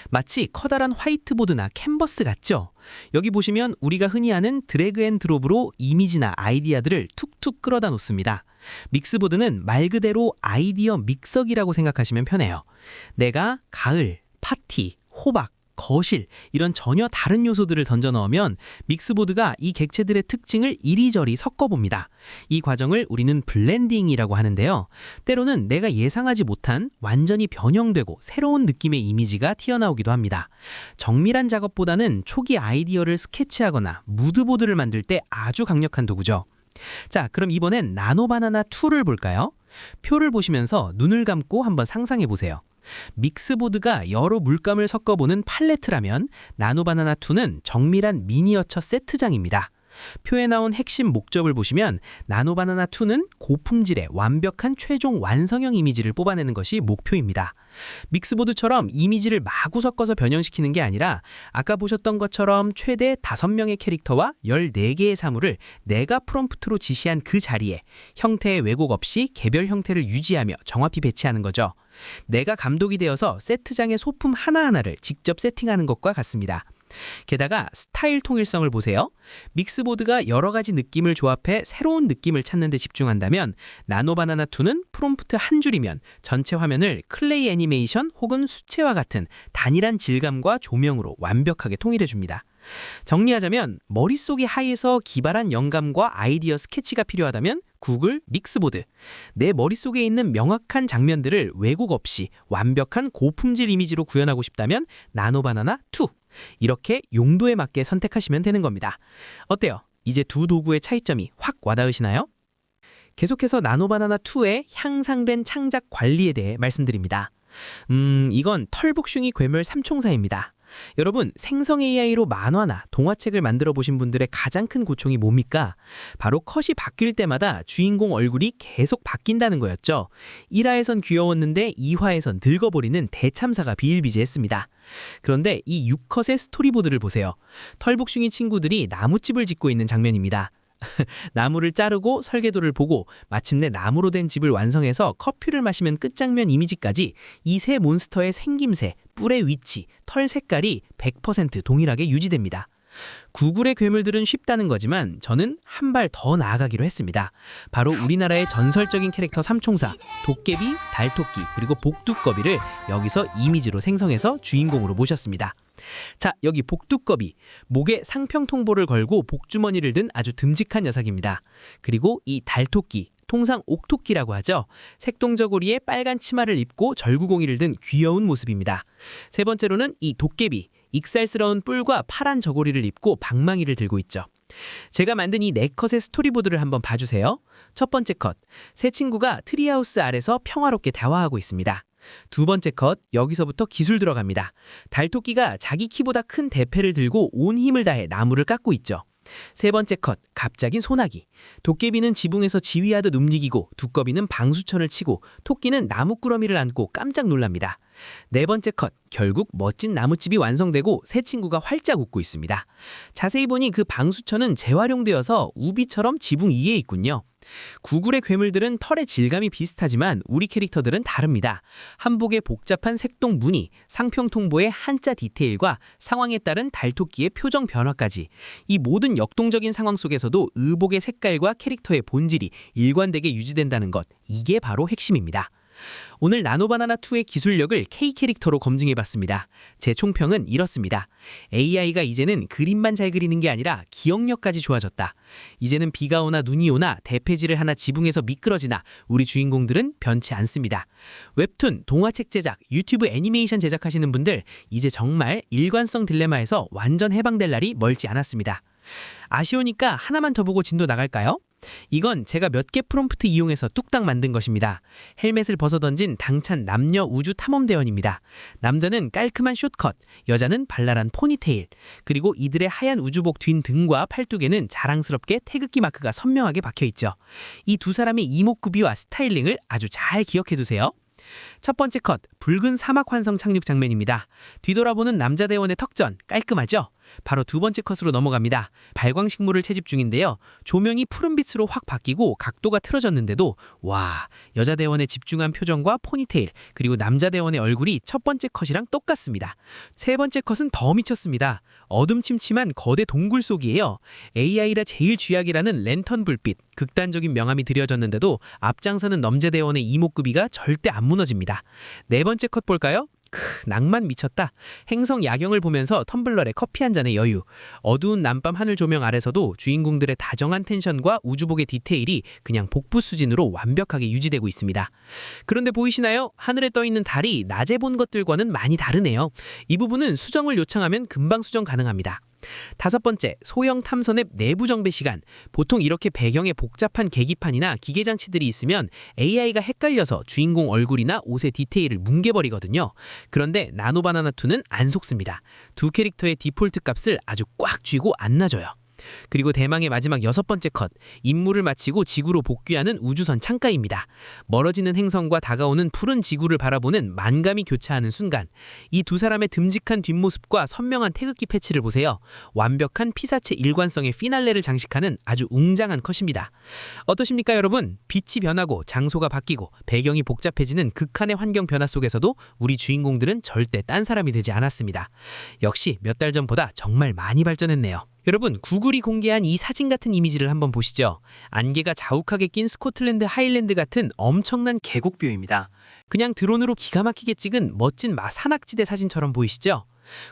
마치 커다란 화이트보드나 캔버스 같죠? 여기 보시면 우리가 흔히 아는 드래그 앤 드롭으로 이미지나 아이디어들을 툭툭 끌어다 놓습니다. 믹스보드는 말 그대로 아이디어 믹서기라고 생각하시면 편해요. 내가 가을, 파티, 호박, 거실 이런 전혀 다른 요소들을 던져 넣으면 믹스보드가 이 객체들의 특징을 이리저리 섞어봅니다. 이 과정을 우리는 블렌딩이라고 하는데요. 때로는 내가 예상하지 못한 완전히 변형되고 새로운 느낌의 이미지가 튀어나오기도 합니다. 정밀한 작업보다는 초기 아이디어를 스케치하거나 무드보드를 만들 때 아주 강력한 도구죠. 자, 그럼 이번엔 나노바나나2를 볼까요? 표를 보시면서 눈을 감고 한번 상상해 보세요. 믹스보드가 여러 물감을 섞어보는 팔레트라면 나노바나나2는 정밀한 미니어처 세트장입니다. 표에 나온 핵심 목적을 보시면 나노바나나2는 고품질의 완벽한 최종 완성형 이미지를 뽑아내는 것이 목표입니다. 믹스보드처럼 이미지를 마구 섞어서 변형시키는 게 아니라 아까 보셨던 것처럼 최대 5명의 캐릭터와 14개의 사물을 내가 프롬프트로 지시한 그 자리에 형태의 왜곡 없이 개별 형태를 유지하며 정확히 배치하는 거죠. 내가 감독이 되어서 세트장의 소품 하나하나를 직접 세팅하는 것과 같습니다. 게다가 스타일 통일성을 보세요. 믹스보드가 여러 가지 느낌을 조합해 새로운 느낌을 찾는 데 집중한다면 나노바나나2는 프롬프트 한 줄이면 전체 화면을 클레이 애니메이션 혹은 수채화 같은 단일한 질감과 조명으로 완벽하게 통일해줍니다. 정리하자면 머릿속의 하이에서 기발한 영감과 아이디어 스케치가 필요하다면 구글 믹스보드. 내 머릿속에 있는 명확한 장면들을 왜곡 없이 완벽한 고품질 이미지로 구현하고 싶다면 나노바나나2. 이렇게 용도에 맞게 선택하시면 되는 겁니다. 어때요? 이제 두 도구의 차이점이 확 와닿으시나요? 계속해서 나노바나나2의 향상된 창작 관리에 대해 말씀드립니다. 이건 털복숭이 괴물 삼총사입니다. 여러분, 생성 AI로 만화나 동화책을 만들어 보신 분들의 가장 큰 고충이 뭡니까? 바로 컷이 바뀔 때마다 주인공 얼굴이 계속 바뀐다는 거였죠. 1화에선 귀여웠는데 2화에선 늙어버리는 대참사가 비일비재했습니다. 그런데 이 6컷의 스토리보드를 보세요. 털복숭이 친구들이 나무집을 짓고 있는 장면입니다. 나무를 자르고 설계도를 보고 마침내 나무로 된 집을 완성해서 커피를 마시면 끝장면 이미지까지 이 세 몬스터의 생김새, 뿔의 위치, 털 색깔이 100% 동일하게 유지됩니다. 구글의 괴물들은 쉽다는 거지만 저는 한 발 더 나아가기로 했습니다. 바로 우리나라의 전설적인 캐릭터 삼총사, 도깨비, 달토끼, 그리고 복두꺼비를 여기서 이미지로 생성해서 주인공으로 모셨습니다. 자, 여기 복두꺼비, 목에 상평통보를 걸고 복주머니를 든 아주 듬직한 녀석입니다. 그리고 이 달토끼, 통상 옥토끼라고 하죠. 색동저고리에 빨간 치마를 입고 절구공이를 든 귀여운 모습입니다. 세 번째로는 이 도깨비, 익살스러운 뿔과 파란 저고리를 입고 방망이를 들고 있죠. 제가 만든 이 4컷의 스토리보드를 한번 봐주세요. 첫 번째 컷, 세 친구가 트리하우스 아래서 평화롭게 대화하고 있습니다. 두 번째 컷, 여기서부터 기술 들어갑니다. 달토끼가 자기 키보다 큰 대패를 들고 온 힘을 다해 나무를 깎고 있죠. 세 번째 컷, 갑자기 소나기. 도깨비는 지붕에서 지휘하듯 움직이고 두꺼비는 방수천을 치고 토끼는 나무꾸러미를 안고 깜짝 놀랍니다. 네 번째 컷, 결국 멋진 나무집이 완성되고 세 친구가 활짝 웃고 있습니다. 자세히 보니 그 방수천은 재활용되어서 우비처럼 지붕 위에 있군요. 구글의 괴물들은 털의 질감이 비슷하지만 우리 캐릭터들은 다릅니다. 한복의 복잡한 색동 무늬, 상평통보의 한자 디테일과 상황에 따른 달토끼의 표정 변화까지 이 모든 역동적인 상황 속에서도 의복의 색깔과 캐릭터의 본질이 일관되게 유지된다는 것, 이게 바로 핵심입니다. 오늘 나노바나나2의 기술력을 K캐릭터로 검증해봤습니다. 제 총평은 이렇습니다. AI가 이제는 그림만 잘 그리는 게 아니라 기억력까지 좋아졌다. 이제는 비가 오나 눈이 오나 대패지를 하나 지붕에서 미끄러지나 우리 주인공들은 변치 않습니다. 웹툰, 동화책 제작, 유튜브 애니메이션 제작하시는 분들 이제 정말 일관성 딜레마에서 완전 해방될 날이 멀지 않았습니다. 아쉬우니까 하나만 더 보고 진도 나갈까요? 이건 제가 몇 개 프롬프트 이용해서 뚝딱 만든 것입니다. 헬멧을 벗어던진 당찬 남녀 우주 탐험대원입니다. 남자는 깔끔한 숏컷, 여자는 발랄한 포니테일, 그리고 이들의 하얀 우주복 뒷 등과 팔뚝에는 자랑스럽게 태극기 마크가 선명하게 박혀있죠. 이 두 사람의 이목구비와 스타일링을 아주 잘 기억해두세요. 첫 번째 컷, 붉은 사막 환성 착륙 장면입니다. 뒤돌아보는 남자 대원의 턱전, 깔끔하죠? 바로 두 번째 컷으로 넘어갑니다. 발광식물을 채집 중인데요. 조명이 푸른빛으로 확 바뀌고 각도가 틀어졌는데도 와, 여자 대원의 집중한 표정과 포니테일, 그리고 남자 대원의 얼굴이 첫 번째 컷이랑 똑같습니다. 세 번째 컷은 더 미쳤습니다. 어둠침침한 거대 동굴 속이에요. AI라 제일 쥐약이라는 랜턴 불빛, 극단적인 명암이 드려졌는데도 앞장서는 남자 대원의 이목구비가 절대 안 무너집니다. 네 번째 컷 볼까요? 낭만 미쳤다. 행성 야경을 보면서 텀블러에 커피 한 잔의 여유. 어두운 남밤 하늘 조명 아래서도 주인공들의 다정한 텐션과 우주복의 디테일이 그냥 복부 수준으로 완벽하게 유지되고 있습니다. 그런데 보이시나요? 하늘에 떠있는 달이 낮에 본 것들과는 많이 다르네요. 이 부분은 수정을 요청하면 금방 수정 가능합니다. 5번째, 소형 탐선앱 내부 정배 시간. 보통 이렇게 배경에 복잡한 계기판이나 기계 장치들이 있으면 AI가 헷갈려서 주인공 얼굴이나 옷의 디테일을 뭉개버리거든요. 그런데 나노바나나2는 안 속습니다. 두 캐릭터의 디폴트 값을 아주 꽉 쥐고 안 놔줘요. 그리고 대망의 마지막 6번째 컷, 임무를 마치고 지구로 복귀하는 우주선 창가입니다. 멀어지는 행성과 다가오는 푸른 지구를 바라보는 만감이 교차하는 순간, 이 두 사람의 듬직한 뒷모습과 선명한 태극기 패치를 보세요. 완벽한 피사체 일관성의 피날레를 장식하는 아주 웅장한 컷입니다. 어떠십니까 여러분? 빛이 변하고 장소가 바뀌고 배경이 복잡해지는 극한의 환경 변화 속에서도 우리 주인공들은 절대 딴 사람이 되지 않았습니다. 역시 몇 달 전보다 정말 많이 발전했네요. 여러분, 구글이 공개한 이 사진 같은 이미지를 한번 보시죠. 안개가 자욱하게 낀 스코틀랜드 하일랜드 같은 엄청난 계곡뷰입니다. 그냥 드론으로 기가 막히게 찍은 멋진 산악지대 사진처럼 보이시죠?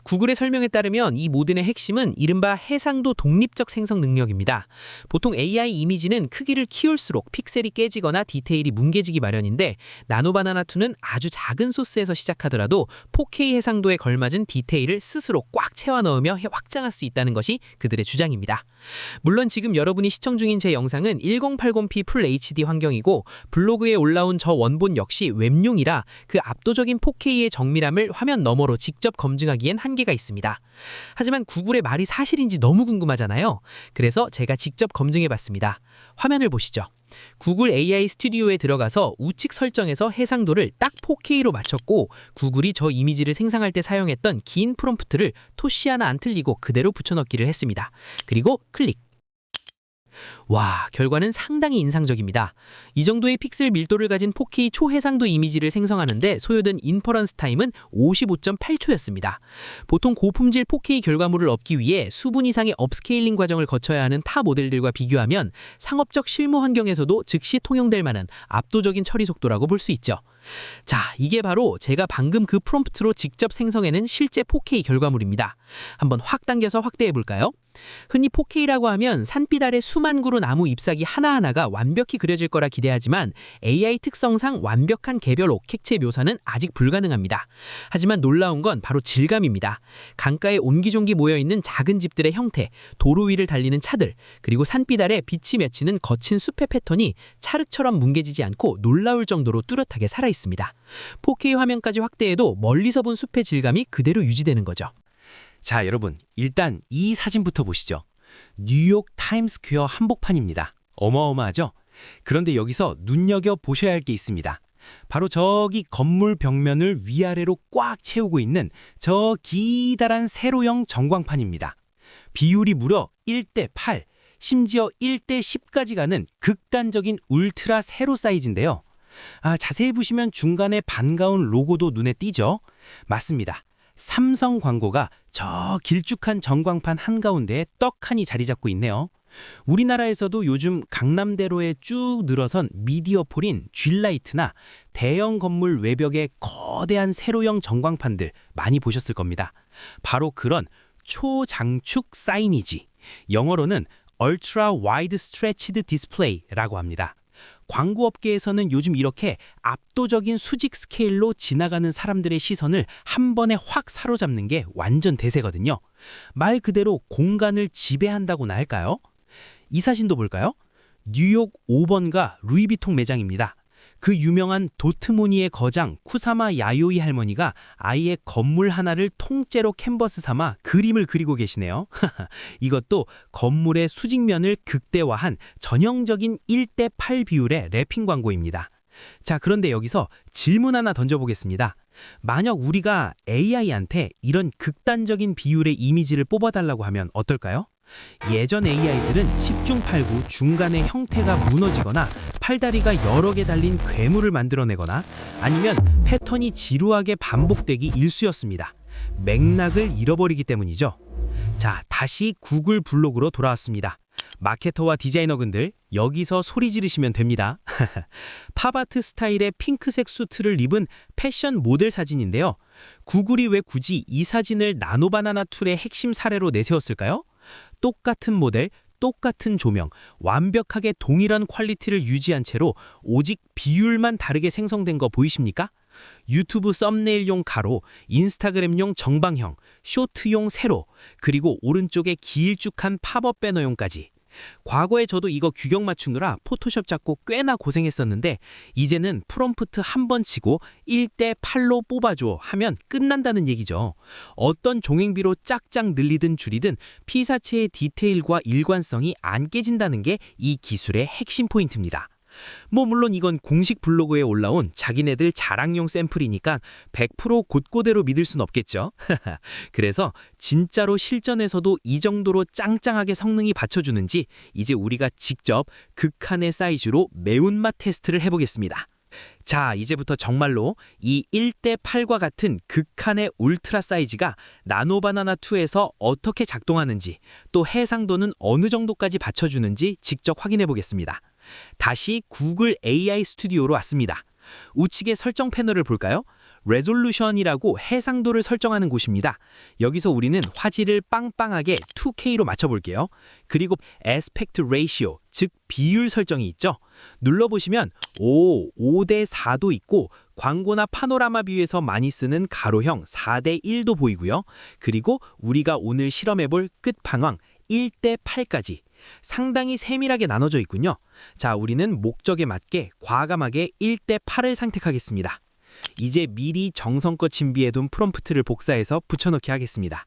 구글의 설명에 따르면 이 모델의 핵심은 이른바 해상도 독립적 생성 능력입니다. 보통 AI 이미지는 크기를 키울수록 픽셀이 깨지거나 디테일이 뭉개지기 마련인데 나노바나나2는 아주 작은 소스에서 시작하더라도 4K 해상도에 걸맞은 디테일을 스스로 꽉 채워 넣으며 확장할 수 있다는 것이 그들의 주장입니다. 물론 지금 여러분이 시청 중인 제 영상은 1080p 풀 HD 환경이고 블로그에 올라온 저 원본 역시 웹용이라 그 압도적인 4K의 정밀함을 화면 너머로 직접 검증하기엔 한계가 있습니다. 하지만 구글의 말이 사실인지 너무 궁금하잖아요. 그래서 제가 직접 검증해봤습니다. 화면을 보시죠. 구글 AI 스튜디오에 들어가서 우측 설정에서 해상도를 딱 4K로 맞췄고 구글이 저 이미지를 생성할 때 사용했던 긴 프롬프트를 토시 하나 안 틀리고 그대로 붙여넣기를 했습니다. 그리고 클릭. 와, 결과는 상당히 인상적입니다. 이 정도의 픽셀 밀도를 가진 4K 초해상도 이미지를 생성하는데 소요된 인퍼런스 타임은 55.8초였습니다. 보통 고품질 4K 결과물을 얻기 위해 수분 이상의 업스케일링 과정을 거쳐야 하는 타 모델들과 비교하면 상업적 실무 환경에서도 즉시 통용될 만한 압도적인 처리 속도라고 볼 수 있죠. 자, 이게 바로 제가 방금 그 프롬프트로 직접 생성해낸 실제 4K 결과물입니다. 한번 확 당겨서 확대해볼까요? 흔히 4K라고 하면 산빛 아래 수만 그루 나무 잎사귀 하나하나가 완벽히 그려질 거라 기대하지만 AI 특성상 완벽한 개별 옥헥체 묘사는 아직 불가능합니다. 하지만 놀라운 건 바로 질감입니다. 강가에 옹기종기 모여있는 작은 집들의 형태, 도로 위를 달리는 차들, 그리고 산빛 아래 빛이 맺히는 거친 숲의 패턴이 찰흙처럼 뭉개지지 않고 놀라울 정도로 뚜렷하게 살아있습니다. 4K 화면까지 확대해도 멀리서 본 숲의 질감이 그대로 유지되는 거죠. 자, 여러분, 일단 이 사진부터 보시죠. 뉴욕 타임스퀘어 한복판입니다. 어마어마하죠? 그런데 여기서 눈여겨보셔야 할 게 있습니다. 바로 저기 건물 벽면을 위아래로 꽉 채우고 있는 저 기다란 세로형 전광판입니다. 비율이 무려 1:8, 심지어 1:10까지 가는 극단적인 울트라 세로 사이즈인데요. 자세히 보시면 중간에 반가운 로고도 눈에 띄죠? 맞습니다. 삼성 광고가 저 길쭉한 전광판 한가운데에 떡하니 자리 잡고 있네요. 우리나라에서도 요즘 강남대로에 쭉 늘어선 미디어폴인 쥘라이트나 대형 건물 외벽에 거대한 세로형 전광판들 많이 보셨을 겁니다. 바로 그런 초장축 사이니지, 영어로는 Ultra Wide Stretched Display라고 합니다. 광고업계에서는 요즘 이렇게 압도적인 수직 스케일로 지나가는 사람들의 시선을 한 번에 확 사로잡는 게 완전 대세거든요. 말 그대로 공간을 지배한다고나 할까요? 이 사진도 볼까요? 뉴욕 5번가 루이비통 매장입니다. 그 유명한 도트무니의 거장 쿠사마 야요이 할머니가 아예 건물 하나를 통째로 캔버스 삼아 그림을 그리고 계시네요. 이것도 건물의 수직면을 극대화한 전형적인 1:8 비율의 랩핑 광고입니다. 자, 그런데 여기서 질문 하나 던져보겠습니다. 만약 우리가 AI한테 이런 극단적인 비율의 이미지를 뽑아달라고 하면 어떨까요? 예전 AI들은 10중 8구 중간에 형태가 무너지거나 팔다리가 여러 개 달린 괴물을 만들어내거나 아니면 패턴이 지루하게 반복되기 일쑤였습니다. 맥락을 잃어버리기 때문이죠. 자, 다시 구글 블로그로 돌아왔습니다. 마케터와 디자이너분들, 여기서 소리 지르시면 됩니다. 팝아트 스타일의 핑크색 수트를 입은 패션 모델 사진인데요. 구글이 왜 굳이 이 사진을 나노바나나 툴의 핵심 사례로 내세웠을까요? 똑같은 모델, 똑같은 조명, 완벽하게 동일한 퀄리티를 유지한 채로 오직 비율만 다르게 생성된 거 보이십니까? 유튜브 썸네일용 가로, 인스타그램용 정방형, 쇼트용 세로, 그리고 오른쪽에 길쭉한 팝업 배너용까지. 과거에 저도 이거 규격 맞추느라 포토샵 잡고 꽤나 고생했었는데 이제는 프롬프트 한 번 치고 1:8로 뽑아줘 하면 끝난다는 얘기죠. 어떤 종횡비로 짝짝 늘리든 줄이든 피사체의 디테일과 일관성이 안 깨진다는 게 이 기술의 핵심 포인트입니다. 물론 이건 공식 블로그에 올라온 자기네들 자랑용 샘플이니까 100% 곧고대로 믿을 순 없겠죠. 그래서 진짜로 실전에서도 이 정도로 짱짱하게 성능이 받쳐주는지 이제 우리가 직접 극한의 사이즈로 매운맛 테스트를 해보겠습니다. 자, 이제부터 정말로 이 1:8과 같은 극한의 울트라 사이즈가 나노바나나2에서 어떻게 작동하는지, 또 해상도는 어느 정도까지 받쳐주는지 직접 확인해 보겠습니다. 다시 구글 AI 스튜디오로 왔습니다. 우측의 설정 패널을 볼까요? 레졸루션이라고 해상도를 설정하는 곳입니다. 여기서 우리는 화질을 빵빵하게 2K로 맞춰볼게요. 그리고 에스펙트 레이시오, 즉 비율 설정이 있죠. 눌러보시면 5:4도 있고 광고나 파노라마 뷰에서 많이 쓰는 가로형 4:1도 보이고요. 그리고 우리가 오늘 실험해볼 끝판왕 1:8까지 상당히 세밀하게 나눠져 있군요. 자, 우리는 목적에 맞게 과감하게 1:8을 선택하겠습니다. 이제 미리 정성껏 준비해둔 프롬프트를 복사해서 붙여넣기 하겠습니다.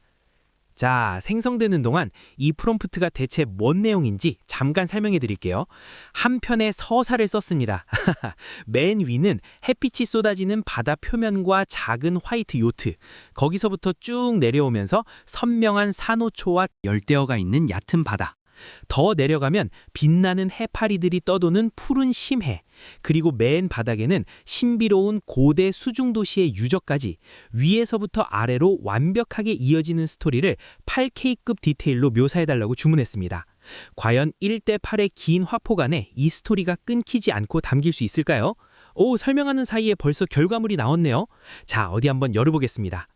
자, 생성되는 동안 이 프롬프트가 대체 뭔 내용인지 잠깐 설명해 드릴게요. 한 편의 서사를 썼습니다. 맨 위는 햇빛이 쏟아지는 바다 표면과 작은 화이트 요트, 거기서부터 쭉 내려오면서 선명한 산호초와 열대어가 있는 얕은 바다, 더 내려가면 빛나는 해파리들이 떠도는 푸른 심해, 그리고 맨 바닥에는 신비로운 고대 수중도시의 유적까지 위에서부터 아래로 완벽하게 이어지는 스토리를 8K급 디테일로 묘사해달라고 주문했습니다. 과연 1:8의 긴 화폭 안에 이 스토리가 끊기지 않고 담길 수 있을까요? 설명하는 사이에 벌써 결과물이 나왔네요. 자, 어디 한번 열어보겠습니다.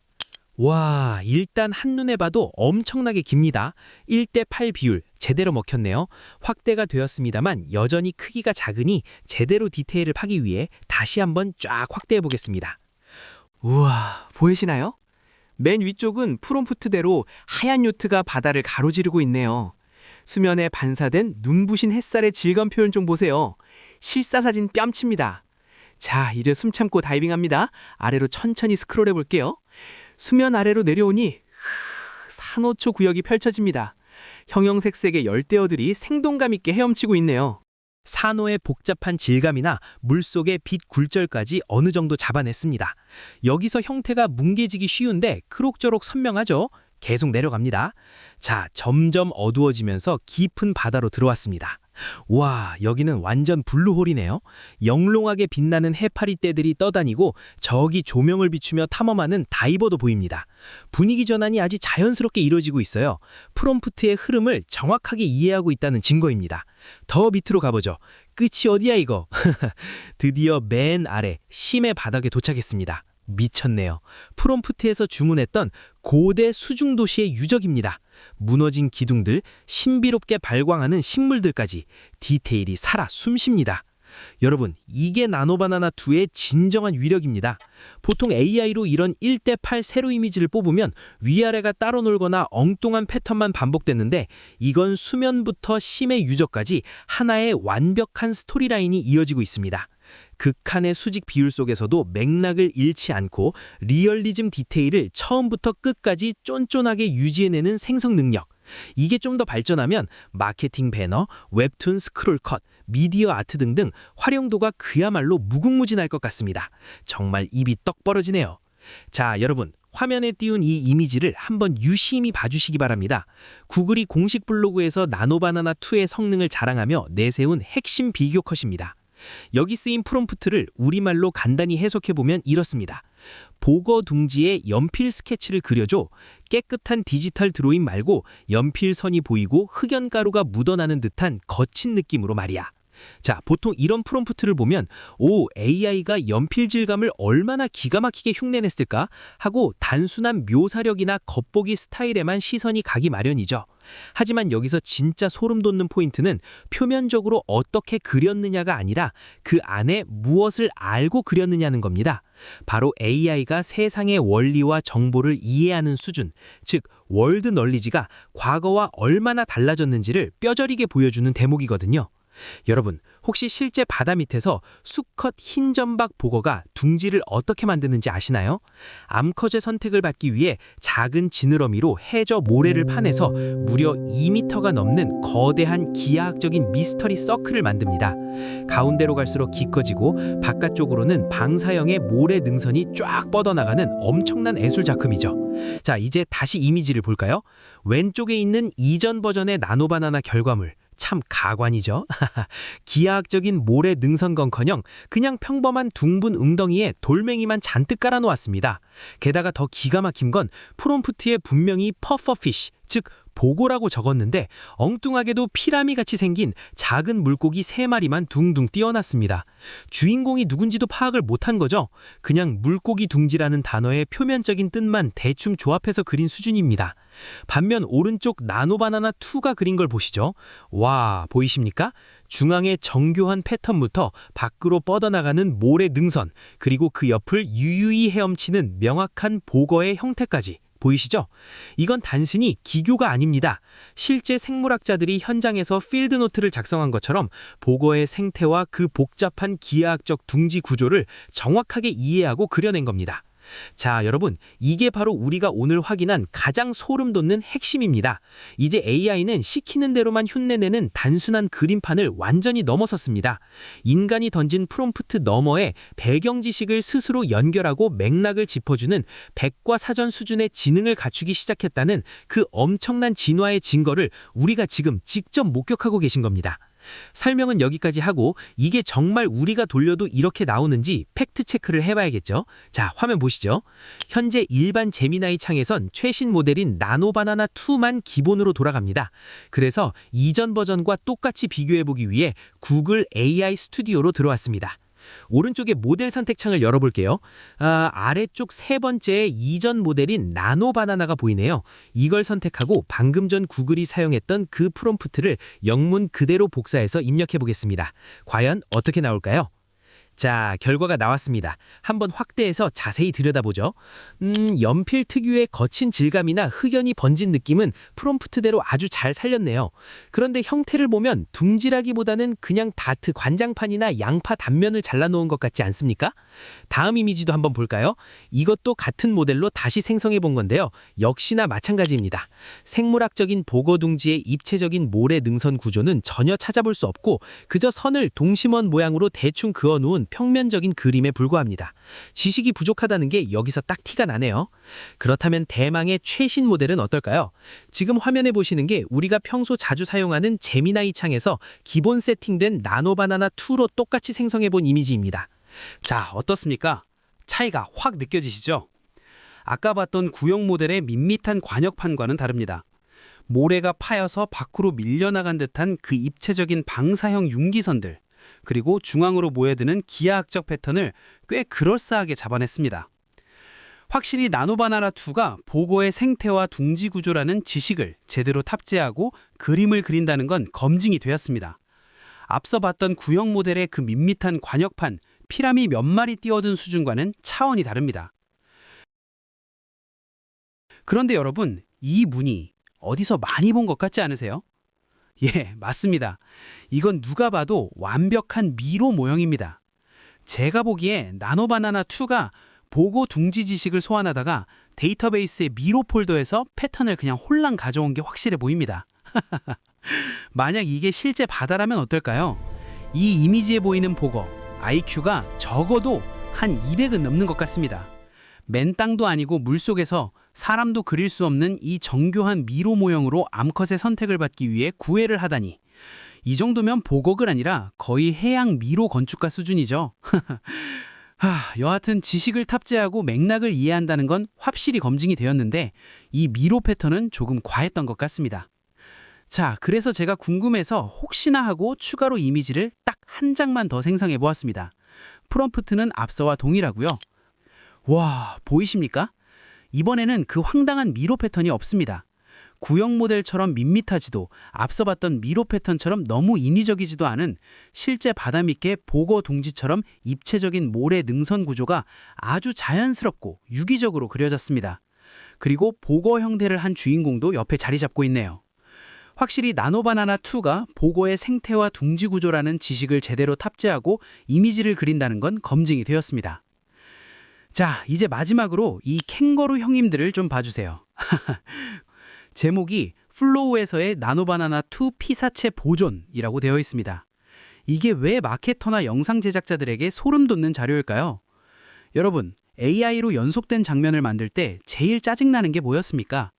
와, 일단 한눈에 봐도 엄청나게 깁니다. 1:8 비율 제대로 먹혔네요. 확대가 되었습니다만 여전히 크기가 작으니 제대로 디테일을 파기 위해 다시 한번 쫙 확대해 보겠습니다. 우와, 보이시나요? 맨 위쪽은 프롬프트대로 하얀 요트가 바다를 가로지르고 있네요. 수면에 반사된 눈부신 햇살의 질감 표현 좀 보세요. 실사사진 뺨칩니다. 자, 이제 숨 참고 다이빙합니다. 아래로 천천히 스크롤해 볼게요. 수면 아래로 내려오니 산호초 구역이 펼쳐집니다. 형형색색의 열대어들이 생동감 있게 헤엄치고 있네요. 산호의 복잡한 질감이나 물속의 빛 굴절까지 어느 정도 잡아냈습니다. 여기서 형태가 뭉개지기 쉬운데 그럭저럭 선명하죠? 계속 내려갑니다. 자, 점점 어두워지면서 깊은 바다로 들어왔습니다. 와, 여기는 완전 블루홀이네요. 영롱하게 빛나는 해파리 떼들이 떠다니고 저기 조명을 비추며 탐험하는 다이버도 보입니다. 분위기 전환이 아주 자연스럽게 이루어지고 있어요. 프롬프트의 흐름을 정확하게 이해하고 있다는 증거입니다. 더 밑으로 가보죠. 끝이 어디야 이거? 드디어 맨 아래 심해 바닥에 도착했습니다. 미쳤네요. 프롬프트에서 주문했던 고대 수중도시의 유적입니다. 무너진 기둥들, 신비롭게 발광하는 식물들까지 디테일이 살아 숨쉽니다. 여러분, 이게 나노바나나2의 진정한 위력입니다. 보통 AI로 이런 1:8 세로 이미지를 뽑으면 위아래가 따로 놀거나 엉뚱한 패턴만 반복됐는데 이건 수면부터 심해 유적까지 하나의 완벽한 스토리라인이 이어지고 있습니다. 극한의 수직 비율 속에서도 맥락을 잃지 않고 리얼리즘 디테일을 처음부터 끝까지 쫀쫀하게 유지해내는 생성 능력. 이게 좀 더 발전하면 마케팅 배너, 웹툰 스크롤 컷, 미디어 아트 등등 활용도가 그야말로 무궁무진할 것 같습니다. 정말 입이 떡 벌어지네요. 자, 여러분, 화면에 띄운 이 이미지를 한번 유심히 봐주시기 바랍니다. 구글이 공식 블로그에서 나노바나나2의 성능을 자랑하며 내세운 핵심 비교 컷입니다. 여기 쓰인 프롬프트를 우리말로 간단히 해석해보면 이렇습니다. 보거 둥지에 연필 스케치를 그려줘. 깨끗한 디지털 드로잉 말고 연필선이 보이고 흑연가루가 묻어나는 듯한 거친 느낌으로 말이야. 자, 보통 이런 프롬프트를 보면 AI가 연필 질감을 얼마나 기가 막히게 흉내냈을까 하고 단순한 묘사력이나 겉보기 스타일에만 시선이 가기 마련이죠. 하지만 여기서 진짜 소름 돋는 포인트는 표면적으로 어떻게 그렸느냐가 아니라 그 안에 무엇을 알고 그렸느냐는 겁니다. 바로 AI가 세상의 원리와 정보를 이해하는 수준, 즉 월드 널리지가 과거와 얼마나 달라졌는지를 뼈저리게 보여주는 대목이거든요. 여러분, 혹시 실제 바다 밑에서 수컷 흰 점박 보거가 둥지를 어떻게 만드는지 아시나요? 암컷의 선택을 받기 위해 작은 지느러미로 해저 모래를 파내서 무려 2m가 넘는 거대한 기하학적인 미스터리 서클을 만듭니다. 가운데로 갈수록 깊어지고 바깥쪽으로는 방사형의 모래 능선이 쫙 뻗어나가는 엄청난 예술 작품이죠. 자, 이제 다시 이미지를 볼까요? 왼쪽에 있는 이전 버전의 나노바나나 결과물. 참 가관이죠. 기하학적인 모래 능선건커녕 그냥 평범한 둥근 웅덩이에 돌멩이만 잔뜩 깔아놓았습니다. 게다가 더 기가 막힌 건 프롬프트에 분명히 퍼퍼피쉬, 즉 보고라고 적었는데 엉뚱하게도 피라미같이 생긴 작은 물고기 3마리만 둥둥 띄어놨습니다. 주인공이 누군지도 파악을 못한 거죠. 그냥 물고기 둥지라는 단어의 표면적인 뜻만 대충 조합해서 그린 수준입니다. 반면 오른쪽 나노바나나 2가 그린 걸 보시죠. 와, 보이십니까? 중앙의 정교한 패턴부터 밖으로 뻗어나가는 모래 능선, 그리고 그 옆을 유유히 헤엄치는 명확한 보거의 형태까지. 보이시죠? 이건 단순히 기교가 아닙니다. 실제 생물학자들이 현장에서 필드노트를 작성한 것처럼 보거의 생태와 그 복잡한 기하학적 둥지 구조를 정확하게 이해하고 그려낸 겁니다. 자, 여러분, 이게 바로 우리가 오늘 확인한 가장 소름 돋는 핵심입니다. 이제 AI는 시키는 대로만 흉내내는 단순한 그림판을 완전히 넘어섰습니다. 인간이 던진 프롬프트 너머에 배경 지식을 스스로 연결하고 맥락을 짚어주는 백과사전 수준의 지능을 갖추기 시작했다는 그 엄청난 진화의 증거를 우리가 지금 직접 목격하고 계신 겁니다. 설명은 여기까지 하고 이게 정말 우리가 돌려도 이렇게 나오는지 팩트 체크를 해봐야겠죠. 자, 화면 보시죠. 현재 일반 제미나이 창에선 최신 모델인 나노바나나 2만 기본으로 돌아갑니다. 그래서 이전 버전과 똑같이 비교해보기 위해 구글 AI 스튜디오로 들어왔습니다. 오른쪽에 모델 선택창을 열어볼게요. 아래쪽 3번째에 이전 모델인 나노바나나가 보이네요. 이걸 선택하고 방금 전 구글이 사용했던 그 프롬프트를 영문 그대로 복사해서 입력해보겠습니다. 과연 어떻게 나올까요? 자, 결과가 나왔습니다. 한번 확대해서 자세히 들여다보죠. 연필 특유의 거친 질감이나 흑연이 번진 느낌은 프롬프트대로 아주 잘 살렸네요. 그런데 형태를 보면 둥지라기보다는 그냥 다트 관장판이나 양파 단면을 잘라놓은 것 같지 않습니까? 다음 이미지도 한번 볼까요? 이것도 같은 모델로 다시 생성해 본 건데요. 역시나 마찬가지입니다. 생물학적인 보거 둥지의 입체적인 모래 능선 구조는 전혀 찾아볼 수 없고 그저 선을 동심원 모양으로 대충 그어놓은 평면적인 그림에 불과합니다. 지식이 부족하다는 게 여기서 딱 티가 나네요. 그렇다면 대망의 최신 모델은 어떨까요? 지금 화면에 보시는 게 우리가 평소 자주 사용하는 제미나이 창에서 기본 세팅된 나노바나나 2로 똑같이 생성해본 이미지입니다. 자, 어떻습니까? 차이가 확 느껴지시죠? 아까 봤던 구형 모델의 밋밋한 관역판과는 다릅니다. 모래가 파여서 밖으로 밀려나간 듯한 그 입체적인 방사형 융기선들, 그리고 중앙으로 모여드는 기하학적 패턴을 꽤 그럴싸하게 잡아냈습니다. 확실히 나노바나나 2가 보고의 생태와 둥지 구조라는 지식을 제대로 탑재하고 그림을 그린다는 건 검증이 되었습니다. 앞서 봤던 구형 모델의 그 밋밋한 관역판, 피라미 몇 마리 띄워둔 수준과는 차원이 다릅니다. 그런데 여러분, 이 무늬 어디서 많이 본 것 같지 않으세요? 예, 맞습니다. 이건 누가 봐도 완벽한 미로 모형입니다. 제가 보기에 나노바나나 2가 보고 둥지 지식을 소환하다가 데이터베이스의 미로 폴더에서 패턴을 그냥 홀랑 가져온 게 확실해 보입니다. 만약 이게 실제 바다라면 어떨까요? 이 이미지에 보이는 보거, IQ가 적어도 한 200은 넘는 것 같습니다. 맨 땅도 아니고 물속에서 사람도 그릴 수 없는 이 정교한 미로 모형으로 암컷의 선택을 받기 위해 구애를 하다니. 이 정도면 보곡을 아니라 거의 해양 미로 건축가 수준이죠. 여하튼 지식을 탑재하고 맥락을 이해한다는 건 확실히 검증이 되었는데 이 미로 패턴은 조금 과했던 것 같습니다. 자, 그래서 제가 궁금해서 혹시나 하고 추가로 이미지를 딱 한 장만 더 생성해 보았습니다. 프롬프트는 앞서와 동일하고요. 와, 보이십니까? 이번에는 그 황당한 미로 패턴이 없습니다. 구형 모델처럼 밋밋하지도 앞서 봤던 미로 패턴처럼 너무 인위적이지도 않은 실제 바다 밑에 보거 둥지처럼 입체적인 모래 능선 구조가 아주 자연스럽고 유기적으로 그려졌습니다. 그리고 보거 형태를 한 주인공도 옆에 자리 잡고 있네요. 확실히 나노바나나2가 보거의 생태와 둥지 구조라는 지식을 제대로 탑재하고 이미지를 그린다는 건 검증이 되었습니다. 자, 이제 마지막으로 이 캥거루 형님들을 좀 봐주세요. 제목이 플로우에서의 나노바나나2 피사체 보존이라고 되어 있습니다. 이게 왜 마케터나 영상 제작자들에게 소름 돋는 자료일까요? 여러분, AI로 연속된 장면을 만들 때 제일 짜증나는 게 뭐였습니까?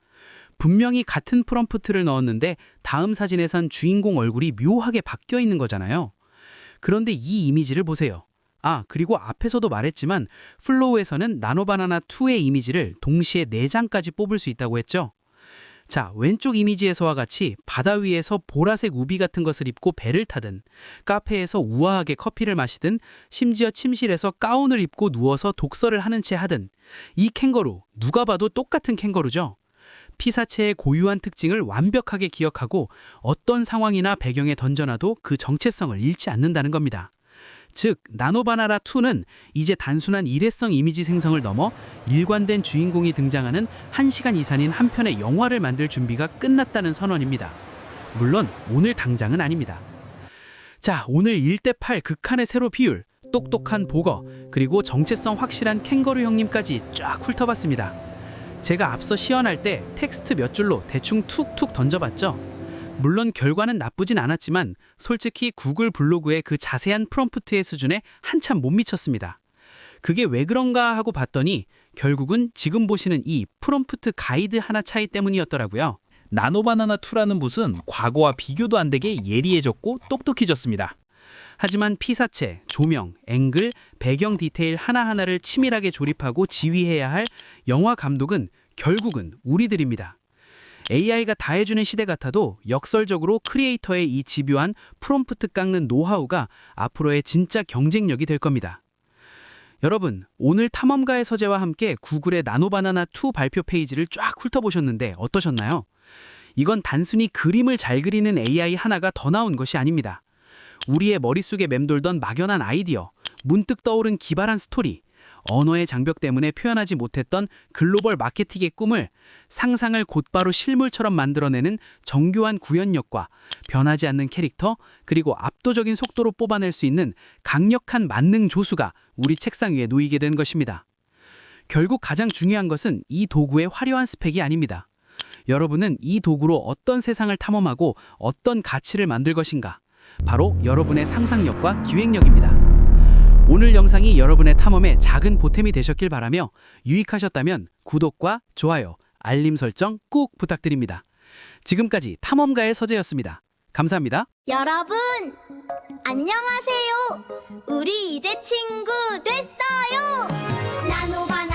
분명히 같은 프롬프트를 넣었는데 다음 사진에선 주인공 얼굴이 묘하게 바뀌어 있는 거잖아요. 그런데 이 이미지를 보세요. 아, 그리고 앞에서도 말했지만 플로우에서는 나노바나나2의 이미지를 동시에 4장까지 뽑을 수 있다고 했죠. 자, 왼쪽 이미지에서와 같이 바다 위에서 보라색 우비 같은 것을 입고 배를 타든, 카페에서 우아하게 커피를 마시든, 심지어 침실에서 가운을 입고 누워서 독서를 하는 채 하든, 이 캥거루, 누가 봐도 똑같은 캥거루죠. 피사체의 고유한 특징을 완벽하게 기억하고 어떤 상황이나 배경에 던져놔도 그 정체성을 잃지 않는다는 겁니다. 즉, 나노바나나2는 이제 단순한 일회성 이미지 생성을 넘어 일관된 주인공이 등장하는 1시간 이상인 한 편의 영화를 만들 준비가 끝났다는 선언입니다. 물론 오늘 당장은 아닙니다. 자, 오늘 1대8 극한의 세로 비율, 똑똑한 보거, 그리고 정체성 확실한 캥거루 형님까지 쫙 훑어봤습니다. 제가 앞서 시연할 때 텍스트 몇 줄로 대충 툭툭 던져봤죠. 물론 결과는 나쁘진 않았지만 솔직히 구글 블로그의 그 자세한 프롬프트의 수준에 한참 못 미쳤습니다. 그게 왜 그런가 하고 봤더니 결국은 지금 보시는 이 프롬프트 가이드 하나 차이 때문이었더라고요. 나노바나나2라는 붓은 과거와 비교도 안 되게 예리해졌고 똑똑해졌습니다. 하지만 피사체, 조명, 앵글, 배경 디테일 하나하나를 치밀하게 조립하고 지휘해야 할 영화 감독은 결국은 우리들입니다. AI가 다 해주는 시대 같아도 역설적으로 크리에이터의 이 집요한 프롬프트 깎는 노하우가 앞으로의 진짜 경쟁력이 될 겁니다. 여러분, 오늘 탐험가의 서재와 함께 구글의 나노바나나2 발표 페이지를 쫙 훑어보셨는데 어떠셨나요? 이건 단순히 그림을 잘 그리는 AI 하나가 더 나온 것이 아닙니다. 우리의 머릿속에 맴돌던 막연한 아이디어, 문득 떠오른 기발한 스토리, 언어의 장벽 때문에 표현하지 못했던 글로벌 마케팅의 꿈을 상상을 곧바로 실물처럼 만들어내는 정교한 구현력과 변하지 않는 캐릭터, 그리고 압도적인 속도로 뽑아낼 수 있는 강력한 만능 조수가 우리 책상 위에 놓이게 된 것입니다. 결국 가장 중요한 것은 이 도구의 화려한 스펙이 아닙니다. 여러분은 이 도구로 어떤 세상을 탐험하고 어떤 가치를 만들 것인가? 바로 여러분의 상상력과 기획력입니다. 오늘 영상이 여러분의 탐험에 작은 보탬이 되셨길 바라며 유익하셨다면 구독과 좋아요, 알림 설정 꼭 부탁드립니다. 지금까지 탐험가의 서재였습니다. 감사합니다. 여러분, 안녕하세요. 우리 이제 친구 됐어요. 나노바나나